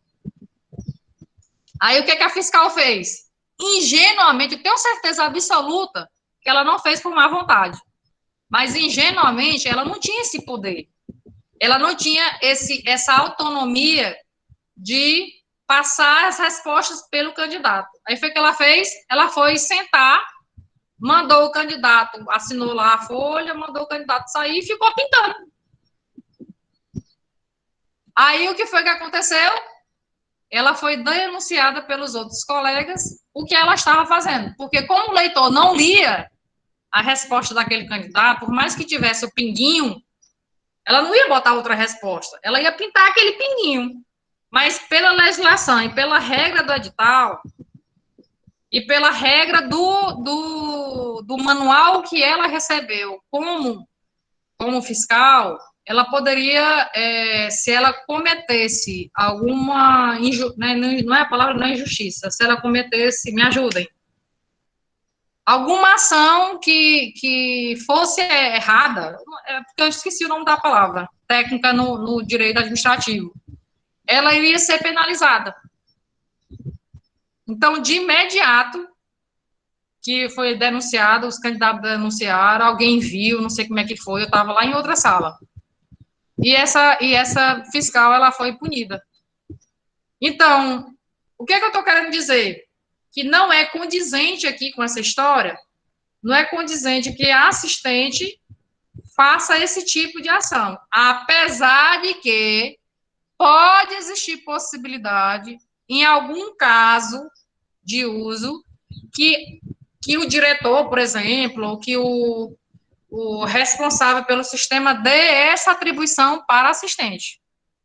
Aí, o que a fiscal fez? Ingenuamente, eu tenho certeza absoluta que ela não fez por má vontade, mas ingenuamente ela não tinha esse poder. Ela não tinha essa autonomia de passar as respostas pelo candidato. Aí foi o que ela fez? Ela foi sentar, mandou o candidato, assinou lá a folha, mandou o candidato sair e ficou pintando. Aí o que foi que aconteceu? Ela foi denunciada pelos outros colegas o que ela estava fazendo. Porque como o leitor não lia a resposta daquele candidato, por mais que tivesse o pinguinho, ela não ia botar outra resposta, ela ia pintar aquele pinguinho. Mas pela legislação e pela regra do edital, e pela regra do manual que ela recebeu como fiscal, ela poderia, se ela cometesse alguma, né, não é a palavra, não é injustiça, se ela cometesse, me ajudem, alguma ação que fosse errada, porque eu esqueci o nome da palavra, técnica no direito administrativo, ela iria ser penalizada. Então, de imediato, que foi denunciado, os candidatos denunciaram, alguém viu, não sei como é que foi, eu estava lá em outra sala. E essa fiscal, ela foi punida. Então, o que é que eu estou querendo dizer? Que não é condizente aqui com essa história, não é condizente que a assistente faça esse tipo de ação, apesar de que pode existir possibilidade, em algum caso de uso, que o diretor, por exemplo, ou que o responsável pelo sistema dê essa atribuição para assistente.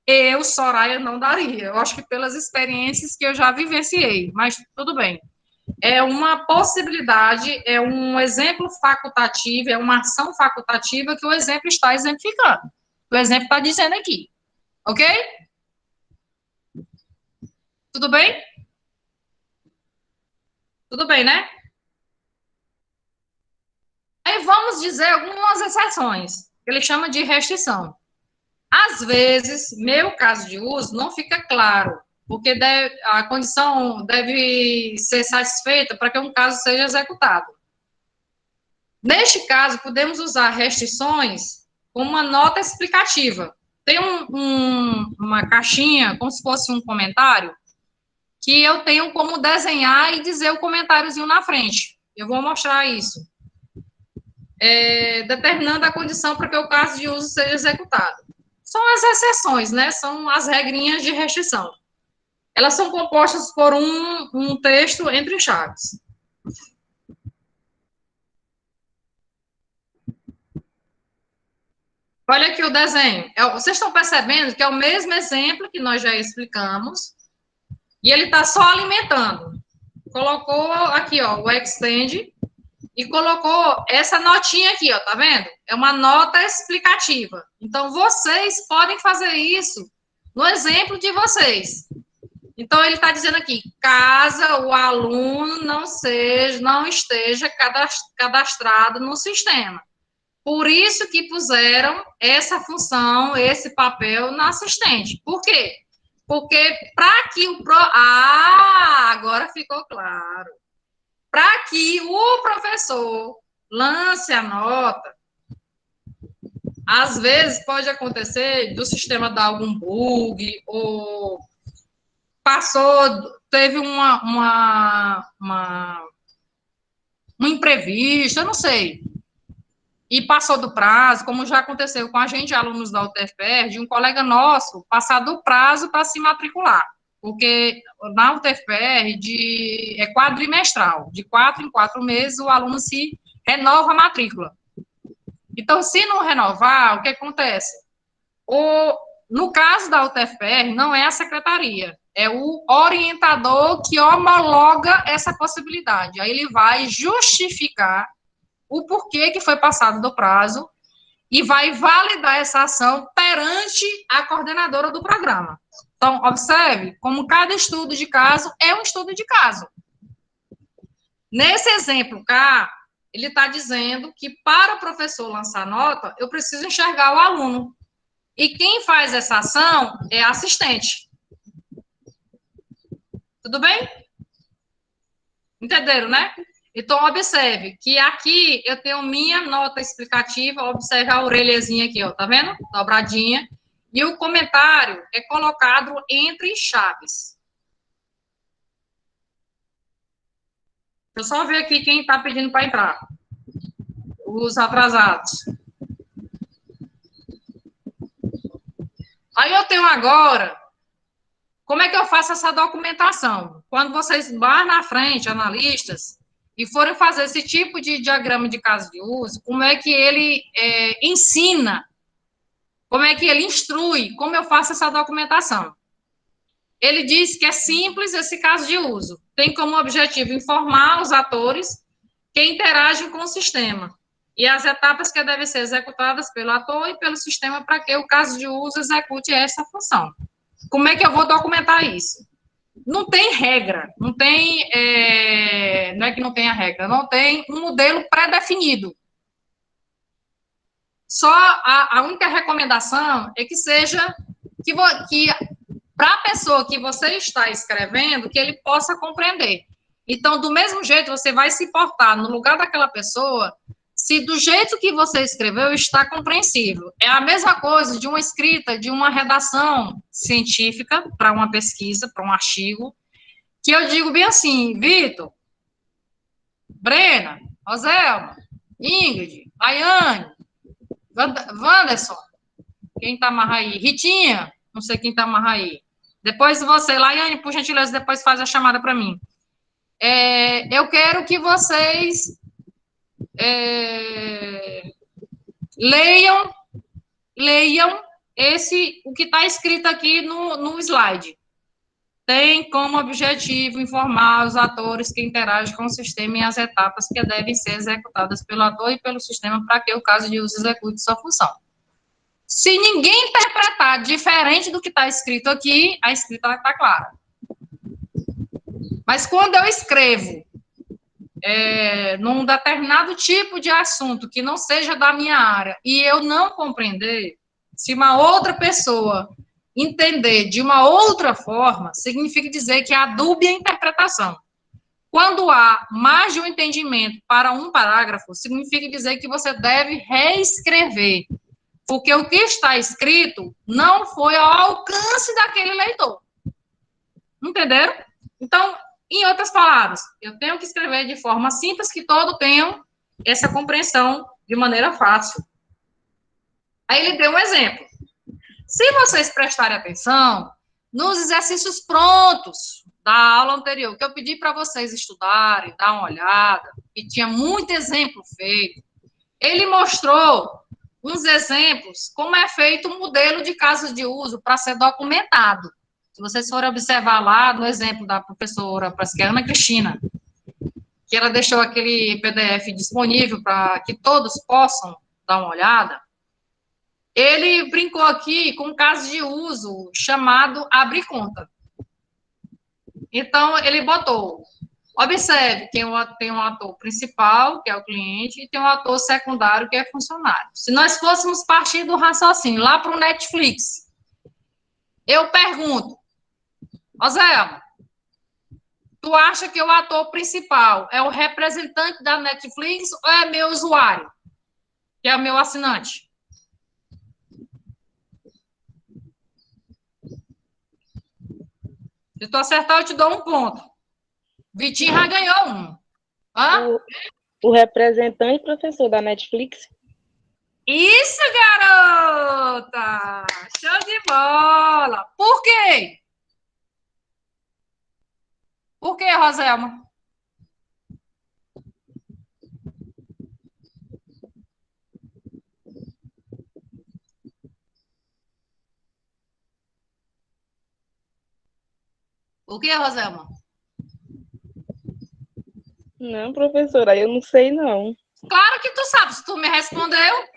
Eu, Soraya, não daria. Eu acho que pelas experiências que eu já vivenciei, mas tudo bem. É uma possibilidade, é um exemplo facultativo, é uma ação facultativa que o exemplo está exemplificando. O exemplo está dizendo aqui. Ok? Tudo bem? Tudo bem, né? Aí vamos dizer algumas exceções, que ele chama de restrição. Às vezes, meu caso de uso não fica claro, porque a condição deve ser satisfeita para que um caso seja executado. Neste caso, podemos usar restrições como uma nota explicativa. Tem uma caixinha, como se fosse um comentário, que eu tenho como desenhar e dizer o comentáriozinho na frente. Eu vou mostrar isso. Determinando a condição para que o caso de uso seja executado. São as exceções, né? São as regrinhas de restrição. Elas são compostas por um texto entre chaves. Olha aqui o desenho. Vocês estão percebendo que é o mesmo exemplo que nós já explicamos, e ele está só alimentando. Colocou aqui, ó, o extend, e colocou essa notinha aqui, ó, tá vendo? É uma nota explicativa. Então, vocês podem fazer isso no exemplo de vocês. Então, ele está dizendo aqui, caso o aluno não esteja cadastrado no sistema. Por isso que puseram essa função, esse papel na assistente. Por quê? Porque para que agora ficou claro. Para que o professor lance a nota, às vezes pode acontecer do sistema dar algum bug, ou teve um imprevisto, eu não sei, e passou do prazo, como já aconteceu com a gente, alunos da UTFPR, de um colega nosso passar do prazo para se matricular, porque na UTFPR é quadrimestral, de 4 em 4 meses o aluno se renova a matrícula. Então, se não renovar, o que acontece? No caso da UTFPR, não é a secretaria, é o orientador que homologa essa possibilidade. Aí ele vai justificar o porquê que foi passado do prazo e vai validar essa ação perante a coordenadora do programa. Então, observe como cada estudo de caso é um estudo de caso. Nesse exemplo cá, ele está dizendo que para o professor lançar nota, eu preciso enxergar o aluno. E quem faz essa ação é a assistente. Tudo bem? Entenderam, né? Então, observe que aqui eu tenho minha nota explicativa, observe a orelhazinha aqui, ó, tá vendo? Dobradinha. E o comentário é colocado entre chaves. Deixa eu só ver aqui quem está pedindo para entrar. Os atrasados. Aí eu tenho agora, como é que eu faço essa documentação? Quando vocês vão na frente, analistas, e forem fazer esse tipo de diagrama de caso de uso, como é que ele ensina, como é que ele instrui, como eu faço essa documentação? Ele diz que é simples esse caso de uso. Tem como objetivo informar os atores que interagem com o sistema e as etapas que devem ser executadas pelo ator e pelo sistema para que o caso de uso execute essa função. Como é que eu vou documentar isso? Não tem regra, não tem, não é que não tenha regra, não tem um modelo pré-definido. Só a única recomendação é que seja que para a pessoa que você está escrevendo, que ele possa compreender. Então, do mesmo jeito, você vai se portar no lugar daquela pessoa, se do jeito que você escreveu está compreensível. É a mesma coisa de uma escrita, de uma redação científica para uma pesquisa, para um artigo, que eu digo bem assim, Vitor, Brena, Roselma, Ingrid, Ayane, Wanderson, quem está mais aí? Ritinha, não sei quem está mais aí. Depois você, Laiane, por gentileza, depois faz a chamada para mim. Eu quero que vocês leiam o que está escrito aqui no slide. Tem como objetivo informar os atores que interagem com o sistema e as etapas que devem ser executadas pelo ator e pelo sistema para que o caso de uso execute sua função. Se ninguém interpretar diferente do que está escrito aqui, a escrita vai estar clara. Mas quando eu escrevo num determinado tipo de assunto que não seja da minha área e eu não compreender, se uma outra pessoa entender de uma outra forma, significa dizer que há dúbia interpretação. Quando há mais de um entendimento para um parágrafo, significa dizer que você deve reescrever, porque o que está escrito não foi ao alcance daquele leitor. Entenderam? Então, em outras palavras, eu tenho que escrever de forma simples, que todos tenham essa compreensão de maneira fácil. Aí ele deu um exemplo. Se vocês prestarem atenção, nos exercícios prontos da aula anterior, que eu pedi para vocês estudarem, dar uma olhada, e tinha muito exemplo feito, ele mostrou uns exemplos, como é feito um modelo de casos de uso para ser documentado. Se vocês forem observar lá no exemplo da professora, parece que é Ana Cristina, que ela deixou aquele PDF disponível para que todos possam dar uma olhada, ele brincou aqui com um caso de uso chamado Abre Conta. Então, ele botou, observe, tem um ator principal, que é o cliente, e tem um ator secundário, que é funcionário. Se nós fôssemos partir do raciocínio lá para o Netflix, eu pergunto, Oséias, tu acha que o ator principal é o representante da Netflix ou é meu usuário, que é o meu assinante? Se tu acertar, eu te dou um ponto. Vitinho já ganhou um. Hã? O representante professor da Netflix. Isso, garota! Show de bola! Por quê? Por quê, Roselma? Por quê, Roselma? Não, professora, eu não sei, não. Claro que tu sabe, se tu me respondeu.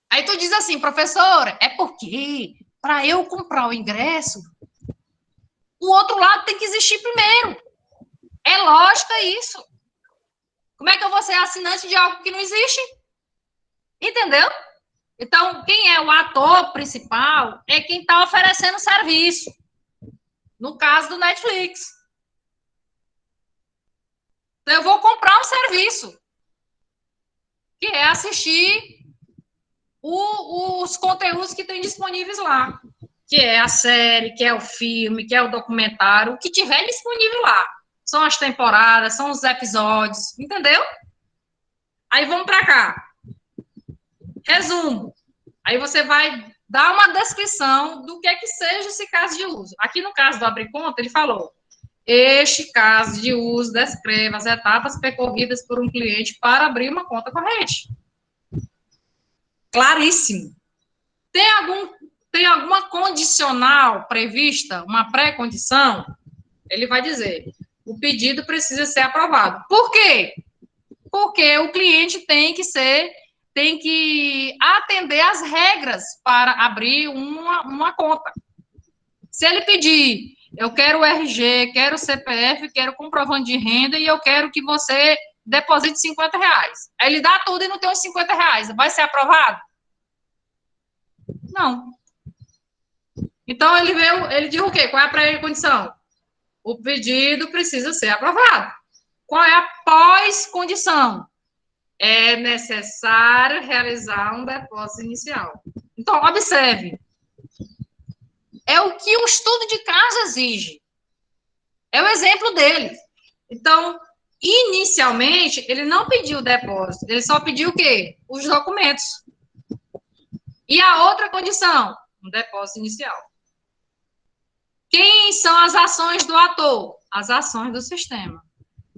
Aí tu diz assim, professora, é porque para eu comprar o ingresso, o outro lado tem que existir primeiro. É lógica isso. Como é que eu vou ser assinante de algo que não existe? Entendeu? Então, quem é o ator principal é quem está oferecendo serviço. No caso do Netflix. Então, eu vou comprar um serviço, que é assistir os conteúdos que tem disponíveis lá. Que é a série, que é o filme, que é o documentário, o que tiver disponível lá. São as temporadas, são os episódios, entendeu? Aí vamos para cá. Resumo. Aí você vai dar uma descrição do que é que seja esse caso de uso. Aqui no caso do Abre Conta, ele falou: este caso de uso descreve as etapas percorridas por um cliente para abrir uma conta corrente. Claríssimo. Tem alguma condicional prevista, uma pré-condição? Ele vai dizer: o pedido precisa ser aprovado. Por quê? Porque o cliente tem que atender às regras para abrir uma conta. Se ele pedir, eu quero o RG, quero o CPF, quero comprovante de renda e eu quero que você deposite R$50. Aí ele dá tudo e não tem os R$50. Vai ser aprovado? Não. Então, ele diz o quê? Qual é a pré-condição? O pedido precisa ser aprovado. Qual é a pós-condição? É necessário realizar um depósito inicial. Então, observe. É o que o estudo de caso exige. É o exemplo dele. Então, inicialmente, ele não pediu o depósito. Ele só pediu o quê? Os documentos. E a outra condição? Um depósito inicial. Quem são as ações do ator? As ações do sistema.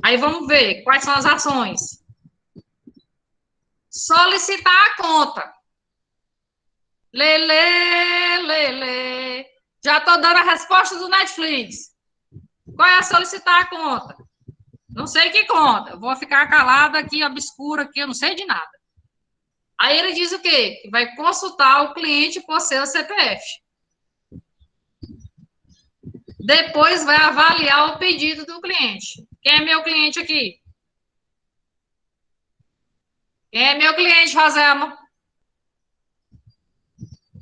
Aí vamos ver quais são as ações. Solicitar a conta. Lê. Já estou dando a resposta do Netflix. Qual é a solicitar a conta? Não sei que conta. Eu vou ficar calada aqui, obscura aqui, eu não sei de nada. Aí ele diz o quê? Que vai consultar o cliente por seu CPF. Depois vai avaliar o pedido do cliente. Quem é meu cliente aqui? Quem é meu cliente, Rosema?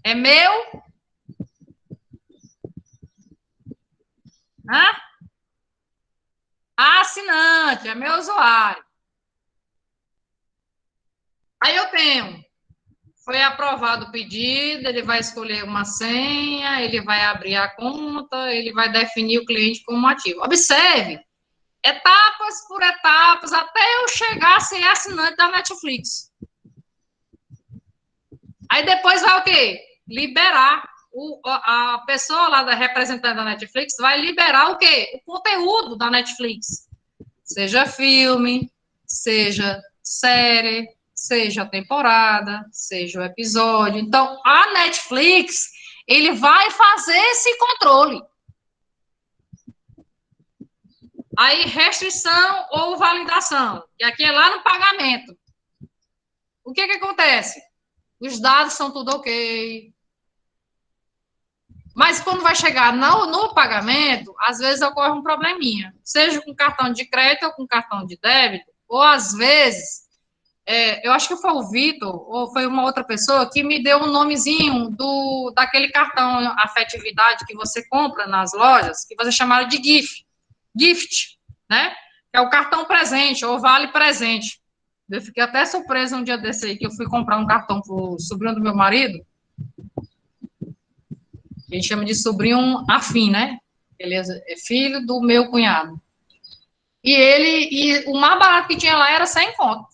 É meu? Hã? Assinante, é meu usuário. Aí eu tenho. Foi aprovado o pedido, ele vai escolher uma senha, ele vai abrir a conta, ele vai definir o cliente como ativo. Observe, etapas por etapas, até eu chegar a ser assinante da Netflix. Aí depois vai o quê? Liberar. A pessoa lá da representante da Netflix vai liberar o quê? O conteúdo da Netflix. Seja filme, seja série, seja a temporada, seja o episódio. Então, a Netflix, ele vai fazer esse controle. Aí, restrição ou validação. E aqui é lá no pagamento. O que acontece? Os dados são tudo ok. Mas quando vai chegar no pagamento, às vezes ocorre um probleminha. Seja com cartão de crédito ou com cartão de débito, ou às vezes, eu acho que foi o Vitor, ou foi uma outra pessoa, que me deu um nomezinho daquele cartão afetividade que você compra nas lojas, que você chamaram de gift, né? É o cartão presente, ou vale presente. Eu fiquei até surpresa um dia desse aí, que eu fui comprar um cartão para o sobrinho do meu marido. A gente chama de sobrinho afim, né? Ele é filho do meu cunhado. E o mais barato que tinha lá era 100 conto,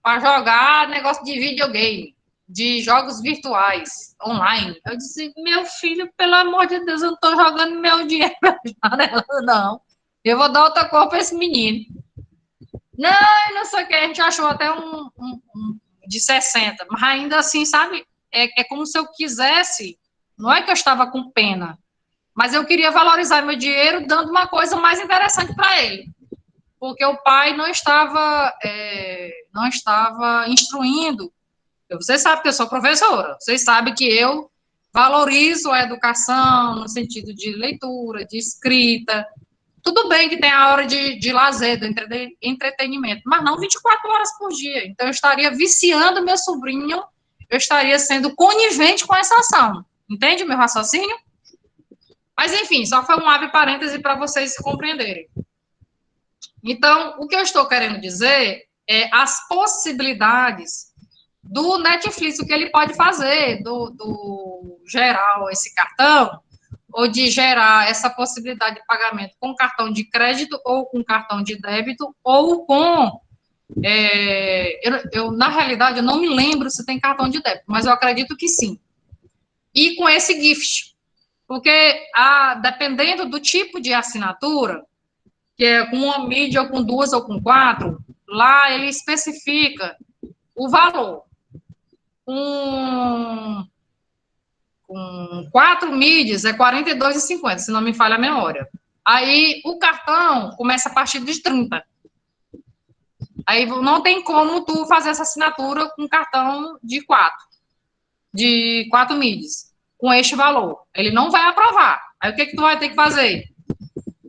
para jogar negócio de videogame, de jogos virtuais, online. Eu disse, meu filho, pelo amor de Deus, eu não estou jogando meu dinheiro nela, não. Eu vou dar outra cor para esse menino. Não sei o que, a gente achou até um de 60, mas ainda assim, sabe, é como se eu quisesse, não é que eu estava com pena, mas eu queria valorizar meu dinheiro dando uma coisa mais interessante para ele, porque o pai não estava instruindo Vocês sabem que eu sou professora, vocês sabem que eu valorizo a educação no sentido de leitura, de escrita. Tudo bem que tem a hora de lazer, do entretenimento, mas não 24 horas por dia. Então, eu estaria viciando meu sobrinho, eu estaria sendo conivente com essa ação. Entende o meu raciocínio? Mas, enfim, só foi um abre parêntese para vocês compreenderem. Então, o que eu estou querendo dizer é as possibilidades do Netflix, o que ele pode fazer, do geral esse cartão, ou de gerar essa possibilidade de pagamento com cartão de crédito, ou com cartão de débito, ou com... na realidade, eu não me lembro se tem cartão de débito, mas eu acredito que sim. E com esse gift, porque dependendo do tipo de assinatura, que é com uma mídia, ou com duas, ou com quatro, lá ele especifica o valor. Com 4 mídias é R$ 42,50, se não me falha a memória. Aí o cartão começa a partir de 30. Aí não tem como tu fazer essa assinatura com cartão de 4 mídias, com este valor. Ele não vai aprovar. Aí o que tu vai ter que fazer?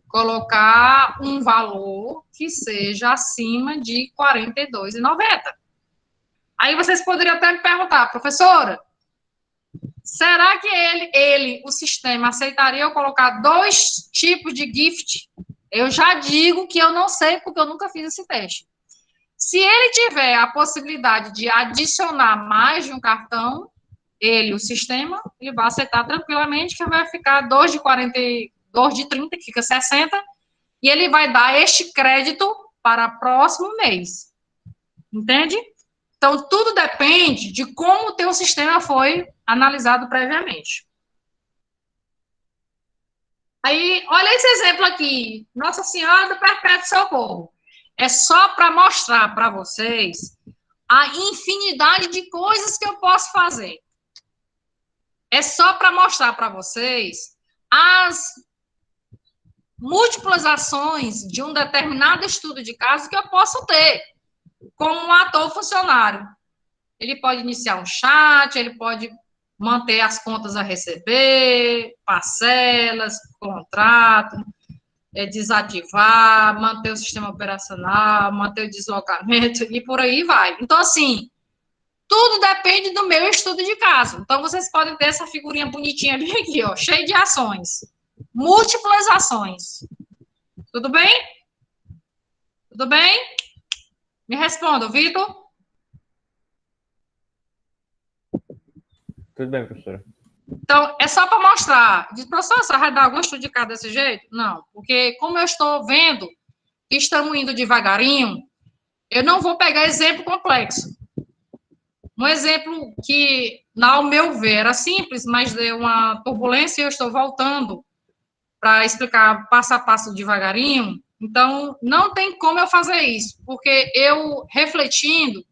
Colocar um valor que seja acima de R$ 42,90. Aí vocês poderiam até me perguntar, professora, será que o sistema, aceitaria eu colocar 2 tipos de gift? Eu já digo que eu não sei, porque eu nunca fiz esse teste. Se ele tiver a possibilidade de adicionar mais de um cartão, o sistema, ele vai aceitar tranquilamente, que vai ficar 2 de 40, 2 de 30, que fica 60, e ele vai dar este crédito para o próximo mês. Entende? Então, tudo depende de como o teu sistema foi analisado previamente. Aí, olha esse exemplo aqui. Nossa Senhora do Perpétuo Socorro. É só para mostrar para vocês a infinidade de coisas que eu posso fazer. É só para mostrar para vocês as múltiplas ações de um determinado estudo de caso que eu posso ter, como um ator funcionário. Ele pode iniciar um chat, ele pode manter as contas a receber, parcelas, contrato, desativar, manter o sistema operacional, manter o deslocamento e por aí vai. Então, assim, tudo depende do meu estudo de caso. Então, vocês podem ter essa figurinha bonitinha bem aqui, ó, cheia de ações. Múltiplas ações. Tudo bem? Tudo bem? Me responda, Vitor. Tudo bem, professora. Então, é só para mostrar. Diz, professor, você vai dar algum estudo de caso desse jeito? Não, porque como eu estou vendo que estamos indo devagarinho, eu não vou pegar exemplo complexo. Um exemplo que, ao meu ver, era simples, mas deu uma turbulência e eu estou voltando para explicar passo a passo devagarinho. Então, não tem como eu fazer isso, porque eu, refletindo,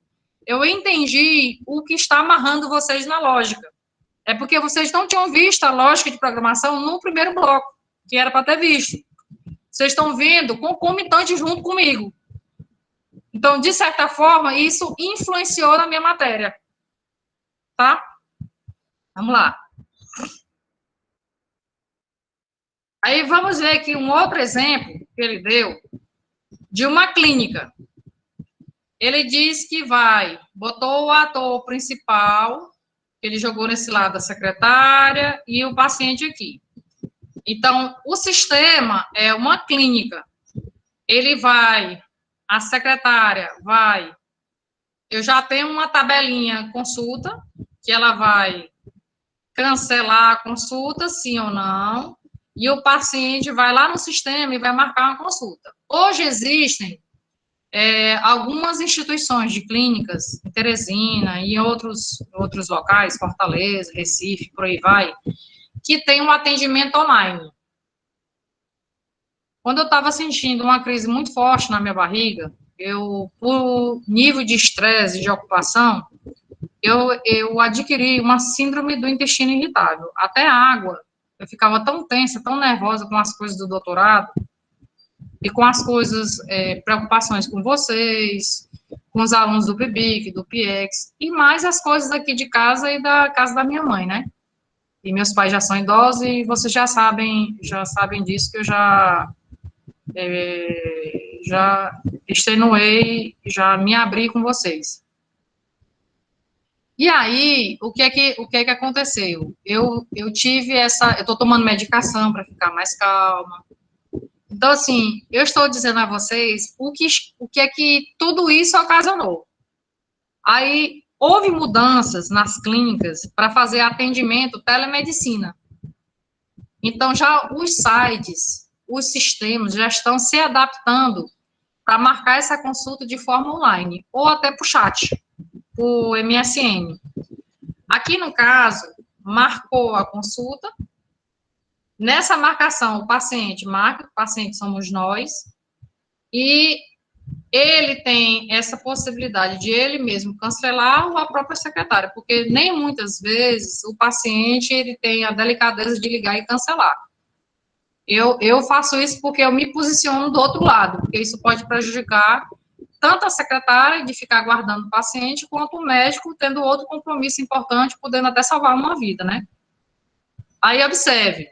eu entendi o que está amarrando vocês na lógica. É porque vocês não tinham visto a lógica de programação no primeiro bloco, que era para ter visto. Vocês estão vendo concomitante junto comigo. Então, de certa forma, isso influenciou na minha matéria. Tá? Vamos lá. Aí, vamos ver aqui um outro exemplo que ele deu de uma clínica. Ele diz que botou o ator principal, ele jogou nesse lado a secretária e o paciente aqui. Então, o sistema é uma clínica. A secretária vai, eu já tenho uma tabelinha consulta, que ela vai cancelar a consulta, sim ou não, e o paciente vai lá no sistema e vai marcar uma consulta. Hoje existem algumas instituições de clínicas, em Teresina e em outros locais, Fortaleza, Recife, por aí vai, que tem um atendimento online. Quando eu estava sentindo uma crise muito forte na minha barriga, por nível de estresse e de ocupação, eu adquiri uma síndrome do intestino irritável. Até água. Eu ficava tão tensa, tão nervosa com as coisas do doutorado, e com as coisas, preocupações com vocês, com os alunos do PIBIC, do PIEX, e mais as coisas aqui de casa e da casa da minha mãe, né? E meus pais já são idosos e vocês já sabem disso, que eu já extenuei, já me abri com vocês. E aí, o que é que aconteceu? Eu tive eu estou tomando medicação para ficar mais calma. Então, assim, eu estou dizendo a vocês o que é que tudo isso ocasionou. Aí, houve mudanças nas clínicas para fazer atendimento telemedicina. Então, já os sites, os sistemas já estão se adaptando para marcar essa consulta de forma online, ou até por chat, por MSN. Aqui, no caso, marcou a consulta. Nessa marcação, o paciente marca, o paciente somos nós, e ele tem essa possibilidade de ele mesmo cancelar ou a própria secretária, porque nem muitas vezes o paciente ele tem a delicadeza de ligar e cancelar. Eu faço isso porque eu me posiciono do outro lado, porque isso pode prejudicar tanto a secretária de ficar aguardando o paciente, quanto o médico tendo outro compromisso importante, podendo até salvar uma vida, né? Aí, observe,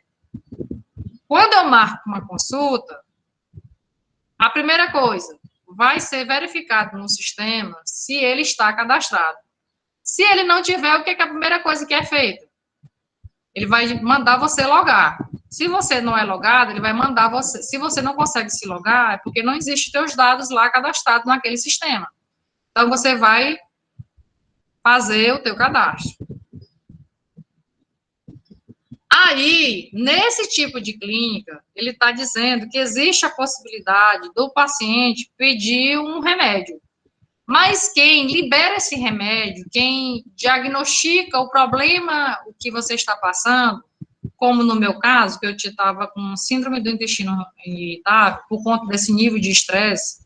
quando eu marco uma consulta, a primeira coisa, vai ser verificado no sistema se ele está cadastrado. Se ele não tiver, o que é a primeira coisa que é feita? Ele vai mandar você logar. Se você não é logado, ele vai mandar você. Se você não consegue se logar, é porque não existe teus dados lá cadastrados naquele sistema. Então, você vai fazer o teu cadastro. Aí, nesse tipo de clínica, ele está dizendo que existe a possibilidade do paciente pedir um remédio. Mas quem libera esse remédio, quem diagnostica o problema o que você está passando, como no meu caso, que eu estava com síndrome do intestino irritável, por conta desse nível de estresse,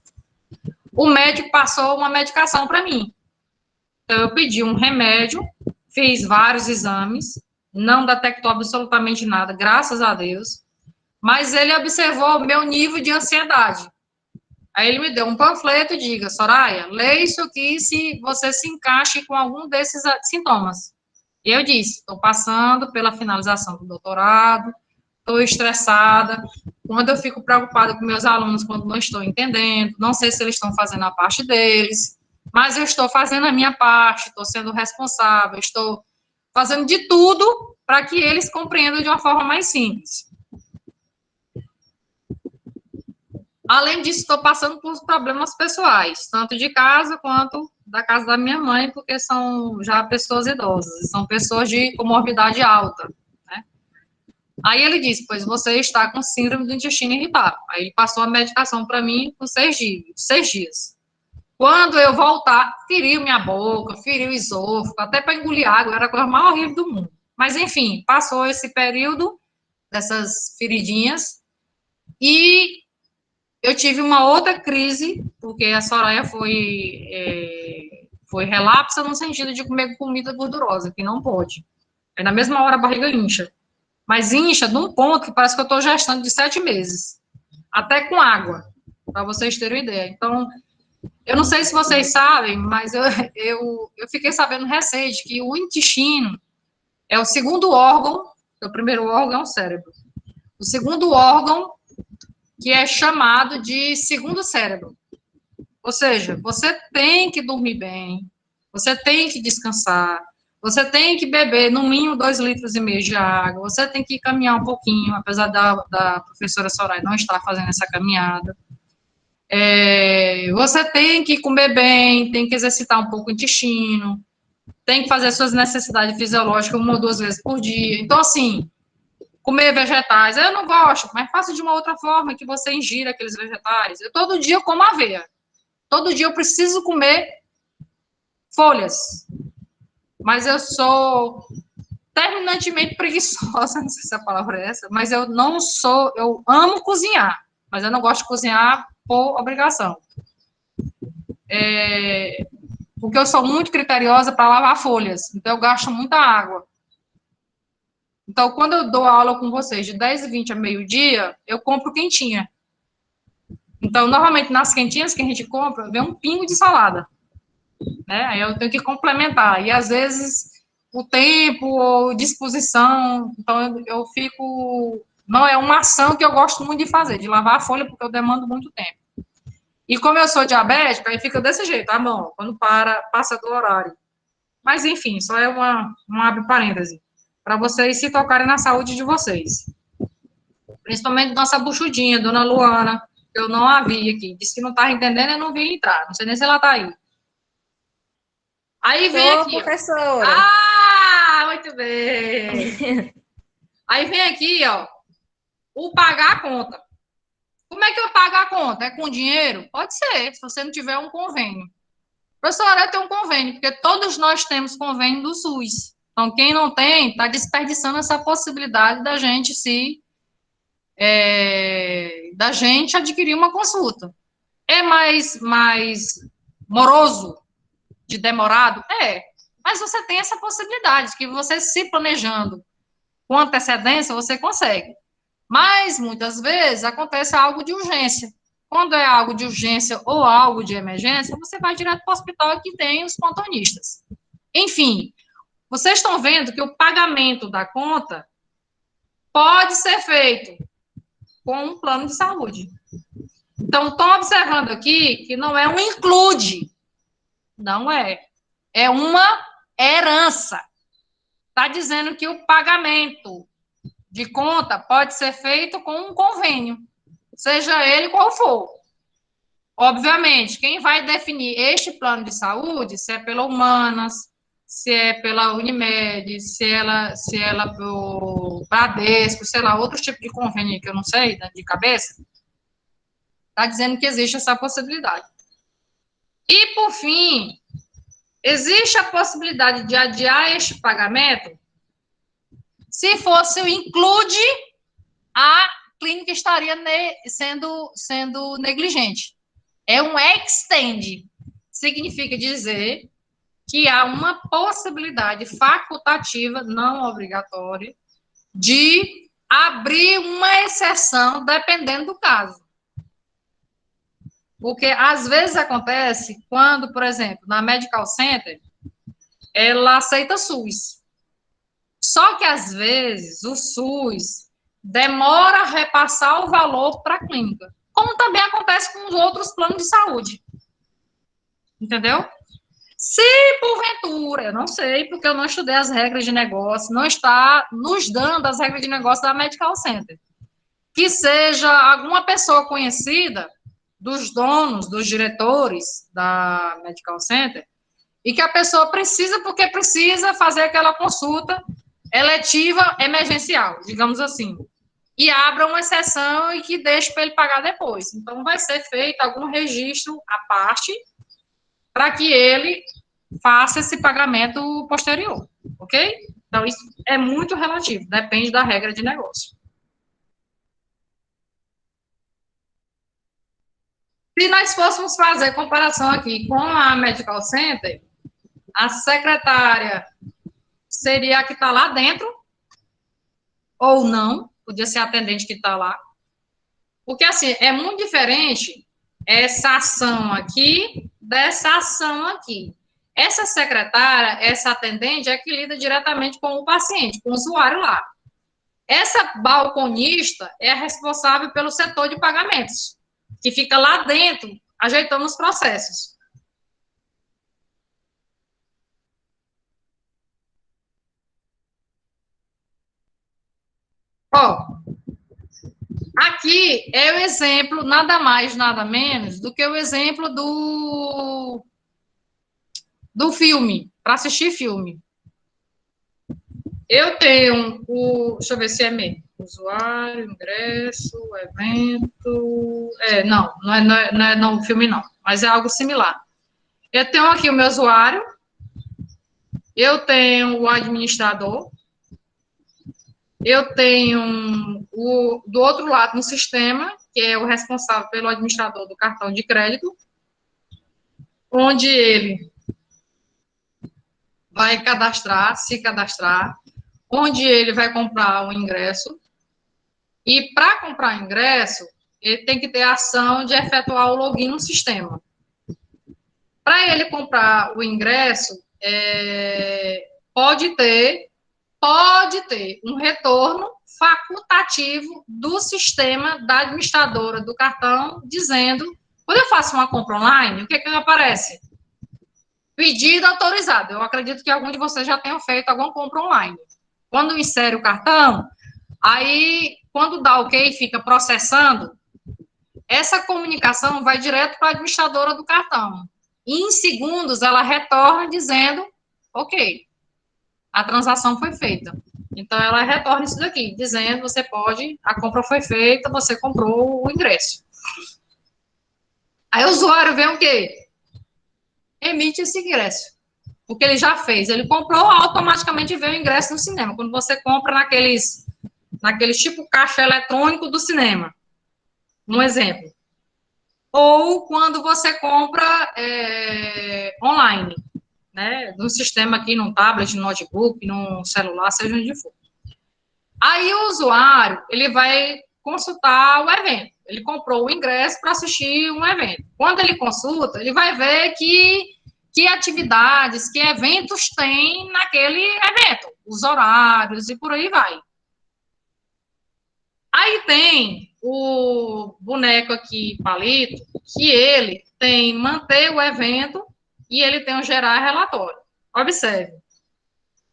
o médico passou uma medicação para mim. Então, eu pedi um remédio, fiz vários exames, não detectou absolutamente nada, graças a Deus, mas ele observou o meu nível de ansiedade. Aí ele me deu um panfleto e diga, Soraya, lê isso aqui se você se encaixe com algum desses sintomas. E eu disse, estou passando pela finalização do doutorado, estou estressada, quando eu fico preocupada com meus alunos, quando não estou entendendo, não sei se eles estão fazendo a parte deles, mas eu estou fazendo a minha parte, estou sendo responsável, estou fazendo de tudo para que eles compreendam de uma forma mais simples. Além disso, estou passando por problemas pessoais, tanto de casa quanto da casa da minha mãe, porque são já pessoas idosas, são pessoas de comorbidade alta, né? Aí ele disse, pois você está com síndrome do intestino irritável. Aí ele passou a medicação para mim por 6 dias. Quando eu voltar, feriu minha boca, feriu o esôfago, até para engolir água, era a coisa mais horrível do mundo. Mas, enfim, passou esse período dessas feridinhas e eu tive uma outra crise, porque a Soraya foi relapsa no sentido de comer comida gordurosa, que não pode. Aí, na mesma hora, a barriga incha. Mas incha de um ponto que parece que eu estou gestando de 7 meses. Até com água, para vocês terem uma ideia. Então, eu não sei se vocês sabem, mas eu fiquei sabendo recente que o intestino é o segundo órgão, o primeiro órgão é o cérebro. O segundo órgão que é chamado de segundo cérebro. Ou seja, você tem que dormir bem, você tem que descansar, você tem que beber no mínimo 2,5 litros de água, você tem que caminhar um pouquinho, apesar da professora Soraya não estar fazendo essa caminhada. Você tem que comer bem, tem que exercitar um pouco o intestino, tem que fazer suas necessidades fisiológicas 1 ou 2 vezes por dia. Então, assim, comer vegetais, eu não gosto, mas faça de uma outra forma que você ingira aqueles vegetais. Eu todo dia como aveia. Todo dia eu preciso comer folhas. Mas eu sou terminantemente preguiçosa, não sei se a palavra é essa, mas eu amo cozinhar, mas eu não gosto de cozinhar por obrigação. Porque eu sou muito criteriosa para lavar folhas, então eu gasto muita água. Então, quando eu dou aula com vocês de 10h20 a meio-dia, eu compro quentinha. Então, normalmente, nas quentinhas que a gente compra, vem um pingo de salada. né? Aí eu tenho que complementar. E, às vezes, o tempo ou disposição, então eu fico... Não é uma ação que eu gosto muito de fazer, de lavar a folha, porque eu demando muito tempo. E como eu sou diabética, aí fica desse jeito, tá bom, quando passa do horário. Mas, enfim, só é um abre parêntese, para vocês se tocarem na saúde de vocês. Principalmente nossa buchudinha, dona Luana, eu não a vi aqui, disse que não estava entendendo, eu não vi entrar, não sei nem se ela está aí. Aí vem aqui, professora. Ah, muito bem. Aí vem aqui, ó, o pagar a conta. Como é que eu pago a conta? É com dinheiro? Pode ser, se você não tiver um convênio. Professora, eu tenho um convênio, porque todos nós temos convênio do SUS. Então, quem não tem, está desperdiçando essa possibilidade da gente da gente adquirir uma consulta. É mais moroso, de demorado? É. Mas você tem essa possibilidade, que você se planejando com antecedência, você consegue. Mas, muitas vezes, acontece algo de urgência. Quando é algo de urgência ou algo de emergência, você vai direto para o hospital que tem os plantonistas. Enfim, vocês estão vendo que o pagamento da conta pode ser feito com um plano de saúde. Então, estão observando aqui que não é um include. Não é. É uma herança. Está dizendo que o pagamento de conta pode ser feito com um convênio, seja ele qual for. Obviamente, quem vai definir este plano de saúde, se é pela Humanas, se é pela Unimed, se ela pelo Bradesco, sei lá, outro tipo de convênio que eu não sei, né, de cabeça, está dizendo que existe essa possibilidade. E, por fim, existe a possibilidade de adiar este pagamento se fosse o include, a clínica estaria sendo negligente. É um extend. Significa dizer que há uma possibilidade facultativa, não obrigatória, de abrir uma exceção dependendo do caso. Porque, às vezes, acontece quando, por exemplo, na Medical Center, ela aceita SUS. Só que, às vezes, o SUS demora a repassar o valor para a clínica, como também acontece com os outros planos de saúde. Entendeu? Se, porventura, eu não sei, porque eu não estudei as regras de negócio, não está nos dando as regras de negócio da Medical Center, que seja alguma pessoa conhecida dos donos, dos diretores da Medical Center, e que a pessoa precisa, porque precisa fazer aquela consulta eletiva emergencial, digamos assim, e abra uma exceção e que deixe para ele pagar depois. Então, vai ser feito algum registro à parte para que ele faça esse pagamento posterior, ok? Então, isso é muito relativo, depende da regra de negócio. Se nós fôssemos fazer comparação aqui com a Medical Center, a secretária seria a que está lá dentro, ou não, podia ser a atendente que está lá. Porque, assim, é muito diferente essa ação aqui dessa ação aqui. Essa secretária, essa atendente, é que lida diretamente com o paciente, com o usuário lá. Essa balconista é a responsável pelo setor de pagamentos, que fica lá dentro, ajeitando os processos. Ó, aqui é o exemplo, nada mais, nada menos, do que o exemplo do filme, para assistir filme. Eu tenho deixa eu ver se é mesmo. Usuário, ingresso, evento. Não, filme não, mas é algo similar. Eu tenho aqui o meu usuário, eu tenho o administrador, eu tenho do outro lado no sistema, que é o responsável pelo administrador do cartão de crédito, onde ele vai se cadastrar, onde ele vai comprar o ingresso, e para comprar ingresso, ele tem que ter a ação de efetuar o login no sistema. Para ele comprar o ingresso, pode ter um retorno facultativo do sistema da administradora do cartão, dizendo, quando eu faço uma compra online, o que aparece? Pedido autorizado. Eu acredito que algum de vocês já tenham feito alguma compra online. Quando insere o cartão, aí, quando dá ok, fica processando, essa comunicação vai direto para a administradora do cartão. E em segundos, ela retorna dizendo, ok, a transação foi feita. Então, ela retorna isso daqui, dizendo, você pode, a compra foi feita, você comprou o ingresso. Aí o usuário vê o quê? Emite esse ingresso. Porque ele já fez, ele comprou, automaticamente vê o ingresso no cinema. Quando você compra naqueles tipo caixa eletrônico do cinema. Um exemplo. Ou quando você compra online, né? No sistema aqui, num tablet, no notebook, num celular, seja onde for. Aí o usuário, ele vai consultar o evento. Ele comprou o ingresso para assistir um evento. Quando ele consulta, ele vai ver que atividades, que eventos tem naquele evento, os horários e por aí vai. Aí tem o boneco aqui, palito, que ele tem manter o evento e ele tem o gerar relatório. Observe.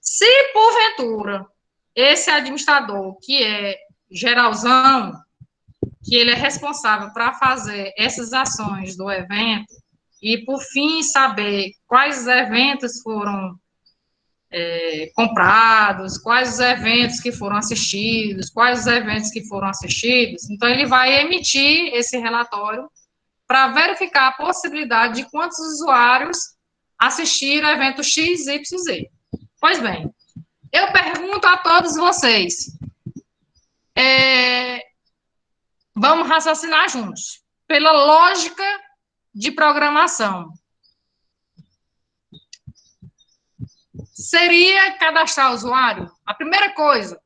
Se, porventura, esse administrador, que é geralzão, que ele é responsável para fazer essas ações do evento e, por fim, saber quais eventos foram comprados, quais os eventos que foram assistidos, quais os eventos que foram assistidos. Então, ele vai emitir esse relatório para verificar a possibilidade de quantos usuários assistiram o evento X, Y, Z. Pois bem, eu pergunto a todos vocês, vamos raciocinar juntos, pela lógica de programação. Seria cadastrar o usuário? A primeira coisa,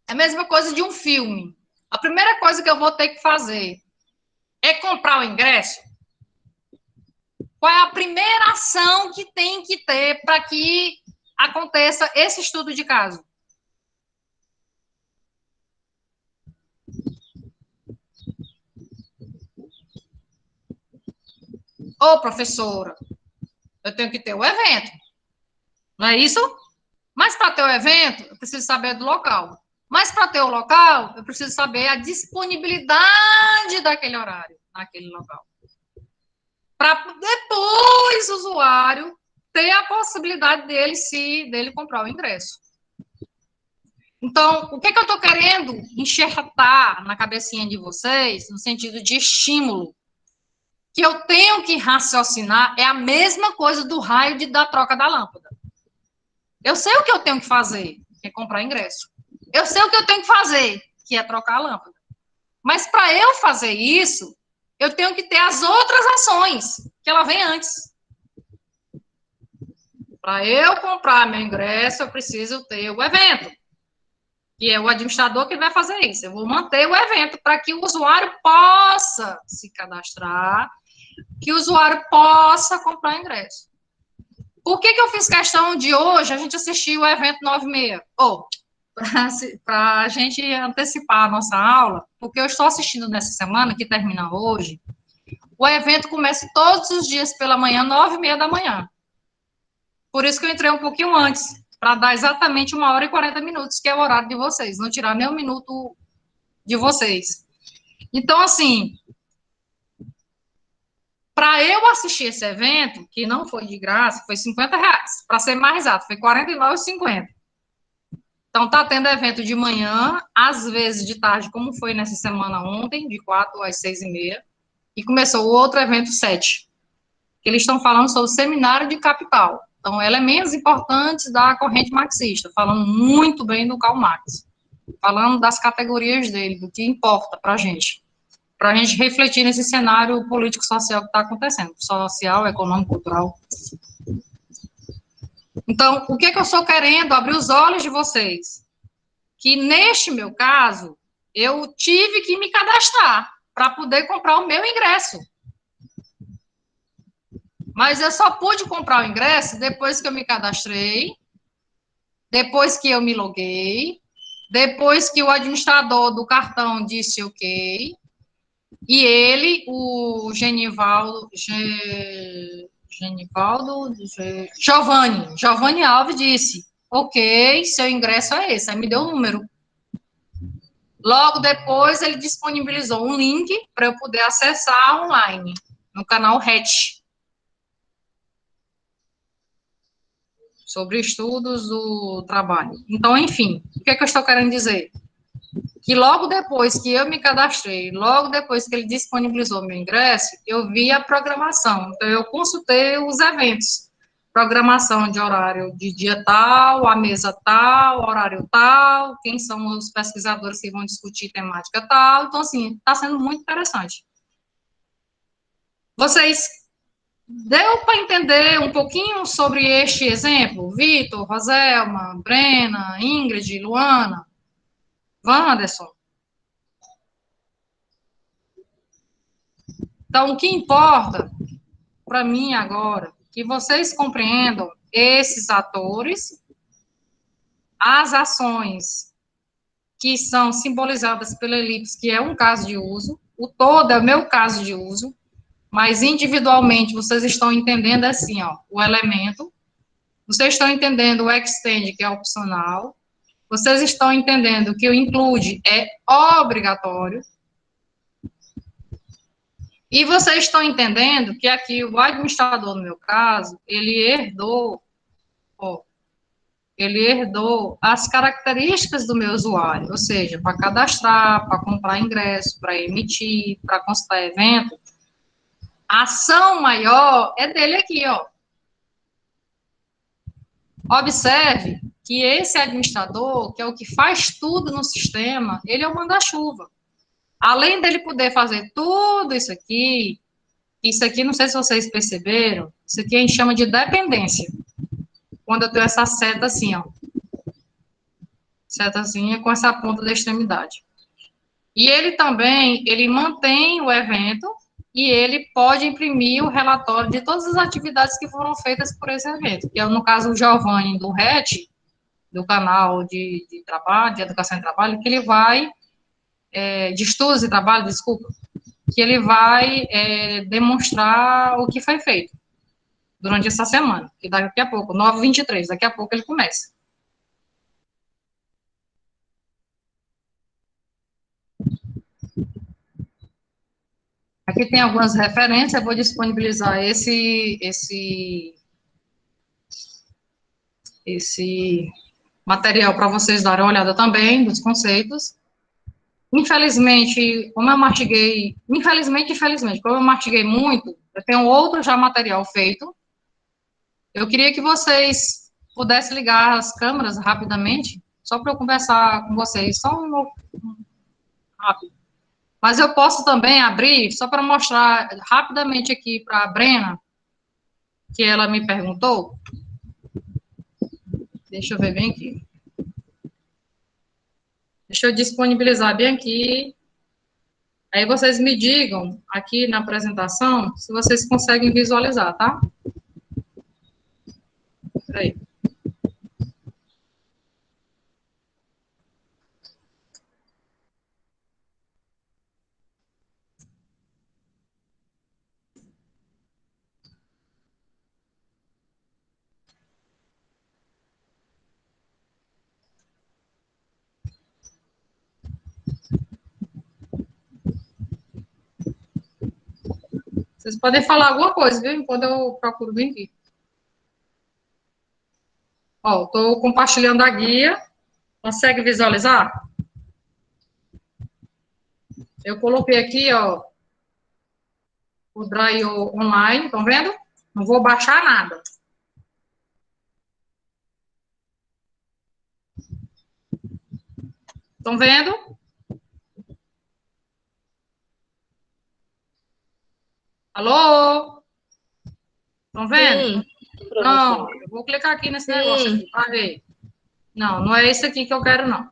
é a mesma coisa de um filme. A primeira coisa que eu vou ter que fazer é comprar o ingresso? Qual é a primeira ação que tem que ter para que aconteça esse estudo de caso? Ô, professora, eu tenho que ter o evento. Não é isso? Mas para ter o evento, eu preciso saber do local. Mas para ter o local, eu preciso saber a disponibilidade daquele horário, naquele local. Para depois o usuário ter a possibilidade dele comprar o ingresso. Então, o que eu estou querendo enxertar na cabecinha de vocês, no sentido de estímulo, que eu tenho que raciocinar, é a mesma coisa do raio da troca da lâmpada. Eu sei o que eu tenho que fazer, que é comprar ingresso. Eu sei o que eu tenho que fazer, que é trocar a lâmpada. Mas para eu fazer isso, eu tenho que ter as outras ações, que ela vem antes. Para eu comprar meu ingresso, eu preciso ter o evento, que é o administrador que vai fazer isso. Eu vou manter o evento para que o usuário possa se cadastrar, que o usuário possa comprar ingresso. Por que eu fiz questão de hoje a gente assistir o evento 96? Para a gente antecipar a nossa aula, porque eu estou assistindo nessa semana, que termina hoje, o evento começa todos os dias pela manhã, 9h30 da manhã. Por isso que eu entrei um pouquinho antes, para dar exatamente 1h40, que é o horário de vocês, não tirar nem um minuto de vocês. Então, assim, para eu assistir esse evento, que não foi de graça, foi R$50, para ser mais exato, foi R$49,50. Então, tá tendo evento de manhã, às vezes de tarde, como foi nessa semana ontem, de 4 às 6h30, e começou o outro evento 7, que eles estão falando sobre o seminário de capital. Então, elementos importantes da corrente marxista, falando muito bem do Karl Marx, falando das categorias dele, do que importa para a gente refletir nesse cenário político-social que está acontecendo, social, econômico, cultural. Então, o que eu estou querendo? Abrir os olhos de vocês. Que, neste meu caso, eu tive que me cadastrar para poder comprar o meu ingresso. Mas eu só pude comprar o ingresso depois que eu me cadastrei, depois que eu me loguei, depois que o administrador do cartão disse ok, e ele, o Giovanni Alves disse, ok, seu ingresso é esse, aí me deu o número. Logo depois, ele disponibilizou um link para eu poder acessar online, no canal Hatch, sobre estudos do trabalho. Então, enfim, o que é que eu estou querendo dizer? Que logo depois que eu me cadastrei, logo depois que ele disponibilizou meu ingresso, eu vi a programação. Então, eu consultei os eventos. Programação de horário de dia tal, a mesa tal, horário tal, quem são os pesquisadores que vão discutir temática tal. Então, assim, está sendo muito interessante. Vocês deu para entender um pouquinho sobre este exemplo? Vitor, Roselma, Brena, Ingrid, Luana, Wanderson? Então, o que importa para mim agora, que vocês compreendam esses atores, as ações que são simbolizadas pela elipse, que é um caso de uso, o todo é o meu caso de uso, mas individualmente vocês estão entendendo assim, ó, o elemento, vocês estão entendendo o extend, que é opcional, vocês estão entendendo que o include é obrigatório, e vocês estão entendendo que aqui o administrador, no meu caso, ele herdou as características do meu usuário, ou seja, para cadastrar, para comprar ingresso, para emitir, para consultar evento, a ação maior é dele aqui, ó. Observe que esse administrador, que é o que faz tudo no sistema, ele é o manda-chuva. Além dele poder fazer tudo isso aqui, não sei se vocês perceberam, isso aqui a gente chama de dependência. Quando eu tenho essa seta assim, ó. Setazinha com essa ponta da extremidade. E ele também, ele mantém o evento e ele pode imprimir o relatório de todas as atividades que foram feitas por esse evento. Que é, no caso, o Giovanni do RET, do canal de trabalho, de educação e trabalho, que ele vai, de estudos e trabalho, desculpa, que ele vai demonstrar o que foi feito durante essa semana, que daqui a pouco, 9h23, daqui a pouco ele começa. Aqui tem algumas referências, eu vou disponibilizar esse material para vocês darem uma olhada também, dos conceitos. Infelizmente, como eu martiguei, infelizmente, como eu martiguei muito, eu tenho outro já material feito. Eu queria que vocês pudessem ligar as câmeras rapidamente, só para eu conversar com vocês, só rápido. Mas eu posso também abrir, só para mostrar rapidamente aqui para a Brena, que ela me perguntou. Deixa eu ver bem aqui. Deixa eu disponibilizar bem aqui. Aí vocês me digam aqui na apresentação se vocês conseguem visualizar, tá? Peraí. Vocês podem falar alguma coisa, viu? Enquanto eu procuro bem aqui. Ó, estou compartilhando a guia. Consegue visualizar? Eu coloquei aqui, ó, o Dryo online, estão vendo? Não vou baixar nada. Estão vendo? Alô? Estão vendo? Sim, Não, eu vou clicar aqui nesse negócio aqui, para ver. Não, não é esse aqui que eu quero, não.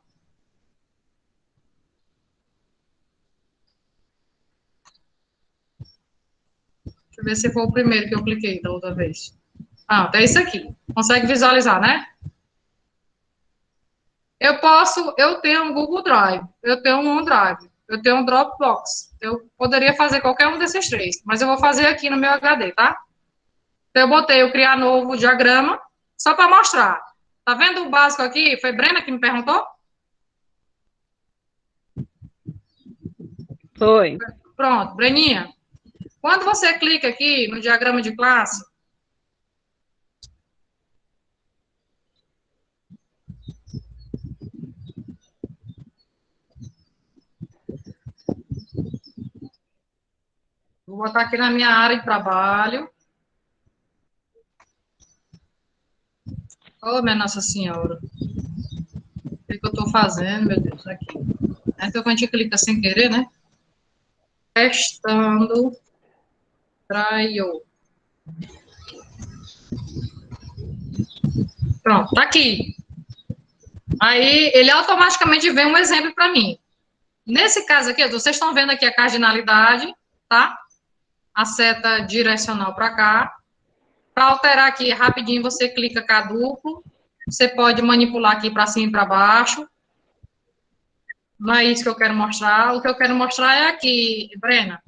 Deixa eu ver se foi o primeiro que eu cliquei da outra vez. Ah, é isso aqui. Consegue visualizar, né? Eu tenho um Google Drive, eu tenho um OneDrive, eu tenho um Dropbox. Eu poderia fazer qualquer um desses três, mas eu vou fazer aqui no meu HD, tá? Então, eu botei o criar novo diagrama, só para mostrar. Tá vendo o básico aqui? Foi Brena que me perguntou? Foi. Pronto, Breninha. Quando você clica aqui no diagrama de classe, vou botar aqui na minha área de trabalho. Oh, minha Nossa Senhora. O que eu estou fazendo, meu Deus? Aqui. Então, quando a gente clica sem querer, né? Testando trial. Pronto, tá aqui. Aí, ele automaticamente vem um exemplo para mim. Nesse caso aqui, vocês estão vendo aqui a cardinalidade, tá? A seta direcional para cá. Para alterar aqui rapidinho, você clica K duplo. Você pode manipular aqui para cima e para baixo. Não é isso que eu quero mostrar. O que eu quero mostrar é aqui, Brena.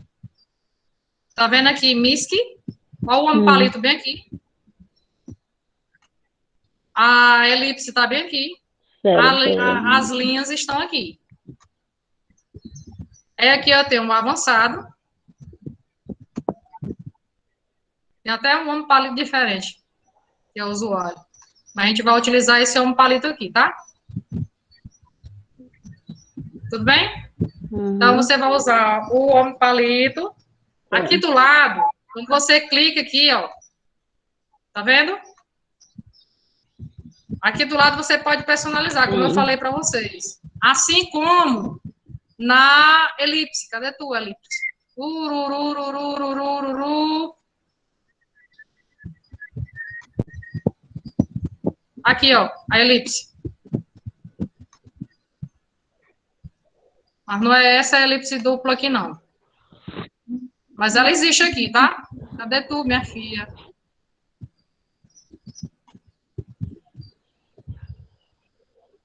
Tá vendo aqui, MISC? Olha o homem palito bem aqui. A elipse está bem aqui. As linhas estão aqui. É aqui eu tenho um avançado. Tem até um homem palito diferente, que é o usuário. Mas a gente vai utilizar esse homem palito aqui, tá? Tudo bem? Então, você vai usar o homem palito. Aqui do lado, quando você clica aqui, ó. Tá vendo? Aqui do lado você pode personalizar, como eu falei para vocês. Assim como na elipse. Cadê tu, elipse? Aqui, ó, a elipse. Mas não é essa elipse dupla aqui, não. Mas ela existe aqui, tá? Cadê tu, minha filha?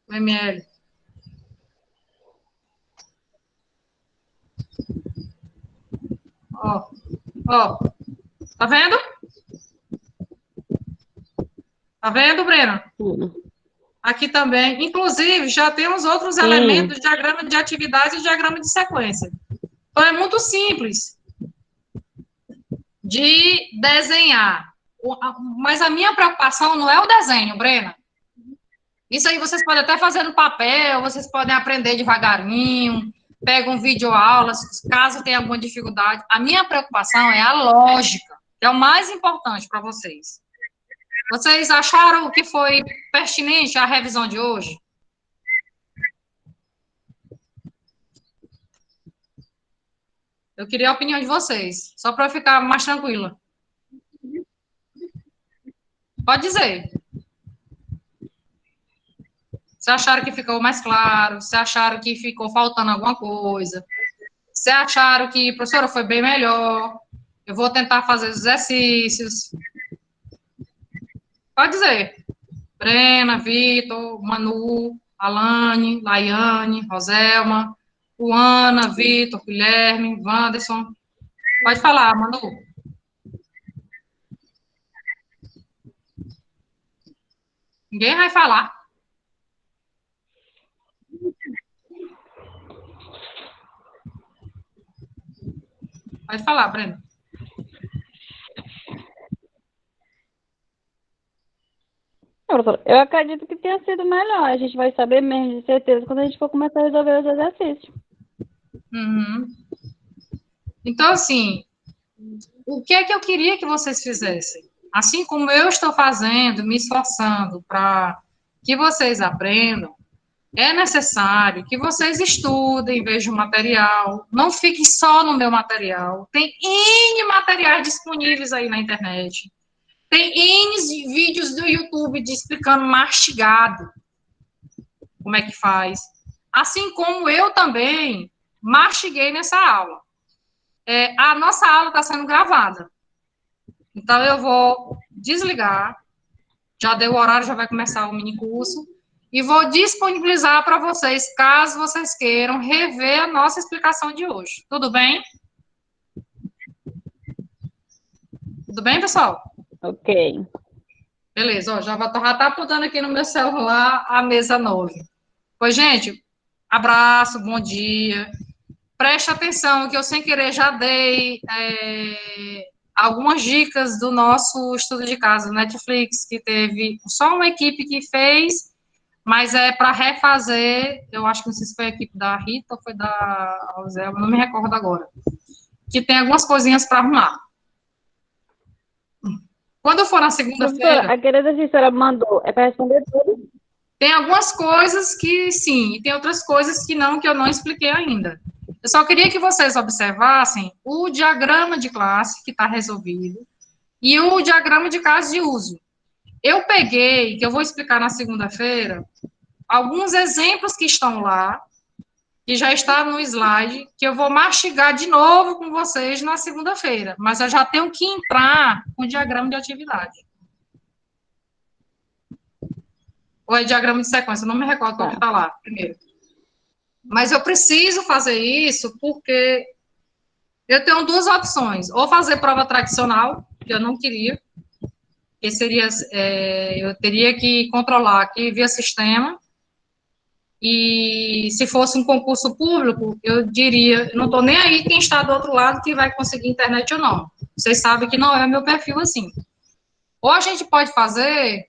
O ML. Ó, ó. Tá vendo? Tá vendo, Breno? Aqui também. Inclusive, já tem os outros elementos, diagrama de atividade e diagrama de sequência. Então, é muito simples de desenhar. Mas a minha preocupação não é o desenho, Brena. Isso aí vocês podem até fazer no papel, vocês podem aprender devagarinho, pegam videoaulas, caso tenha alguma dificuldade. A minha preocupação é a lógica, que é o mais importante para vocês. Vocês acharam que foi pertinente a revisão de hoje? Eu queria a opinião de vocês, só para eu ficar mais tranquila. Pode dizer. Se acharam que ficou mais claro, se acharam que ficou faltando alguma coisa, se acharam que, professora, foi bem melhor, eu vou tentar fazer os exercícios. Pode dizer. Brena, Vitor, Manu, Alane, Laiane, Roselma, Luana, Vitor, Guilherme, Wanderson. Pode falar, Manu. Ninguém vai falar. Pode falar, Breno. Eu acredito que tenha sido melhor. A gente vai saber mesmo, de certeza, quando a gente for começar a resolver os exercícios. Então, assim, o que é que eu queria que vocês fizessem? Assim como eu estou fazendo, me esforçando para que vocês aprendam, é necessário que vocês estudem, vejam o material, não fiquem só no meu material. Tem N materiais disponíveis aí na internet. Tem N vídeos do YouTube explicando mastigado como é que faz. Assim como eu também mastiguei nessa aula. A nossa aula está sendo gravada. Então, eu vou desligar, já deu o horário, já vai começar o mini curso, e vou disponibilizar para vocês, caso vocês queiram rever a nossa explicação de hoje. Tudo bem? Tudo bem, pessoal? Ok. Beleza, ó, já tá apontando aqui no meu celular a mesa 9. Pois, gente, abraço, bom dia. Preste atenção, que eu sem querer já dei algumas dicas do nosso estudo de caso Netflix, que teve só uma equipe que fez, mas é para refazer, eu acho que não sei se foi a equipe da Rita ou foi da Alzelma, não me recordo agora, que tem algumas coisinhas para arrumar. Quando for na Professora, segunda-feira, aquele exercício que a senhora mandou é para responder tudo? tem algumas coisas que sim, e tem outras coisas que não, que eu não expliquei ainda. Eu só queria que vocês observassem o diagrama de classe, que está resolvido, e o diagrama de caso de uso. Eu peguei, que eu vou explicar na segunda-feira, alguns exemplos que estão lá, que já está no slide, que eu vou mastigar de novo com vocês na segunda-feira, mas eu já tenho que entrar com o diagrama de atividade. Ou é diagrama de sequência, eu não me recordo qual que está lá, primeiro. Mas eu preciso fazer isso porque eu tenho duas opções. Ou fazer prova tradicional, que eu não queria, que seria, eu teria que controlar aqui via sistema, e se fosse um concurso público, eu diria, não estou nem aí quem está do outro lado que vai conseguir internet ou não. Vocês sabem que não é meu perfil assim. Ou a gente pode fazer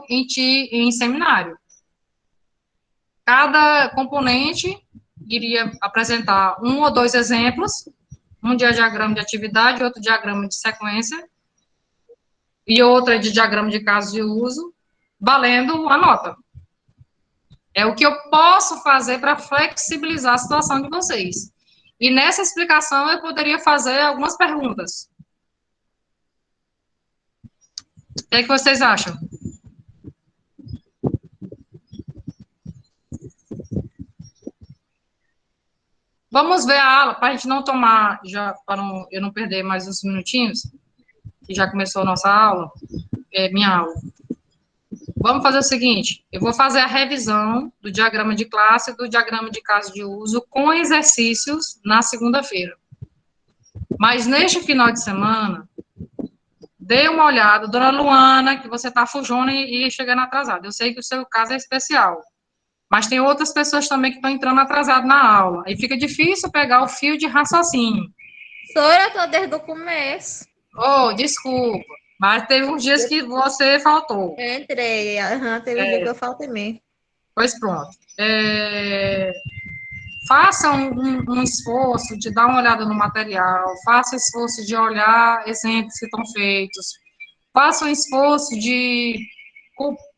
em seminário. Cada componente iria apresentar um ou dois exemplos, um de diagrama de atividade, outro diagrama de sequência, e outra de diagrama de caso de uso, valendo a nota. É o que eu posso fazer para flexibilizar a situação de vocês. E nessa explicação eu poderia fazer algumas perguntas. O que é que vocês acham? Vamos ver a aula, para a gente não tomar, para eu não perder mais uns minutinhos, que já começou a nossa aula, minha aula. Vamos fazer o seguinte, eu vou fazer a revisão do diagrama de classe e do diagrama de caso de uso com exercícios na segunda-feira. Mas neste final de semana, dê uma olhada, dona Luana, que você está fujona e chegando atrasada. Eu sei que o seu caso é especial, mas tem outras pessoas também que estão entrando atrasado na aula. Aí fica difícil pegar o fio de raciocínio. Eu tô desde o começo. Oh, desculpa, mas teve uns dias que você faltou. Eu entrei, teve dia que eu faltei mesmo. Pois pronto. Faça um esforço de dar uma olhada no material, faça esforço de olhar exemplos que estão feitos, faça um esforço de...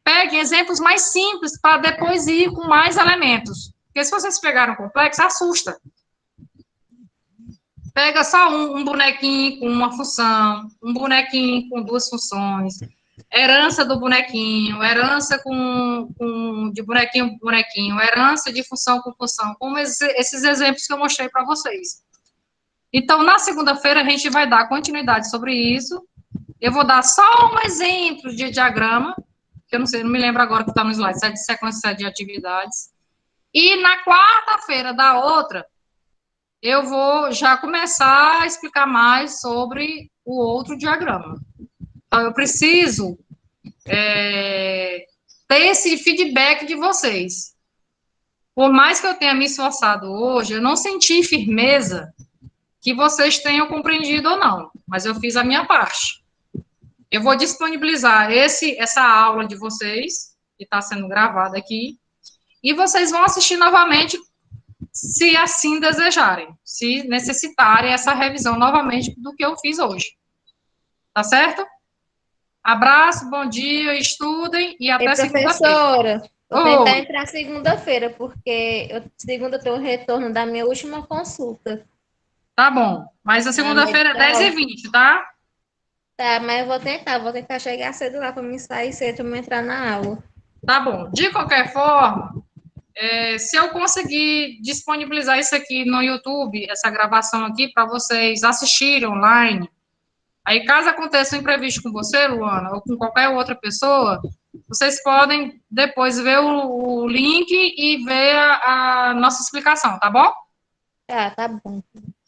Pegue exemplos mais simples para depois ir com mais elementos. Porque se vocês pegaram complexo, assusta. Pega só um bonequinho com uma função, um bonequinho com duas funções, herança do bonequinho, herança de bonequinho para bonequinho, herança de função com função, como esses exemplos que eu mostrei para vocês. Então, na segunda-feira, a gente vai dar continuidade sobre isso. Eu vou dar só um exemplo de diagrama, que eu não sei, não me lembro agora que está no slide, 7 de sequência, 7 de atividades. E na quarta-feira da outra, eu vou já começar a explicar mais sobre o outro diagrama. Então, eu preciso ter esse feedback de vocês. Por mais que eu tenha me esforçado hoje, eu não senti firmeza que vocês tenham compreendido ou não, mas eu fiz a minha parte. Eu vou disponibilizar essa aula de vocês, que está sendo gravada aqui, e vocês vão assistir novamente, se assim desejarem, se necessitarem essa revisão novamente do que eu fiz hoje. Tá certo? Abraço, bom dia, estudem e até segunda-feira. Professora, vou tentar entrar segunda-feira, porque segunda eu tenho o retorno da minha última consulta. Tá bom, mas a segunda-feira é 10h20, tá? Tá, mas eu vou tentar chegar cedo lá para me sair cedo, para me entrar na aula. Tá bom, de qualquer forma, se eu conseguir disponibilizar isso aqui no YouTube, essa gravação aqui, para vocês assistirem online, Aí, caso aconteça um imprevisto com você, Luana, ou com qualquer outra pessoa, vocês podem depois ver o link e ver a nossa explicação, tá bom? Tá bom.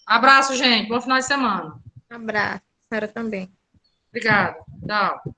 Abraço, gente. Bom final de semana. Abraço. A senhora também. Obrigada. Tchau.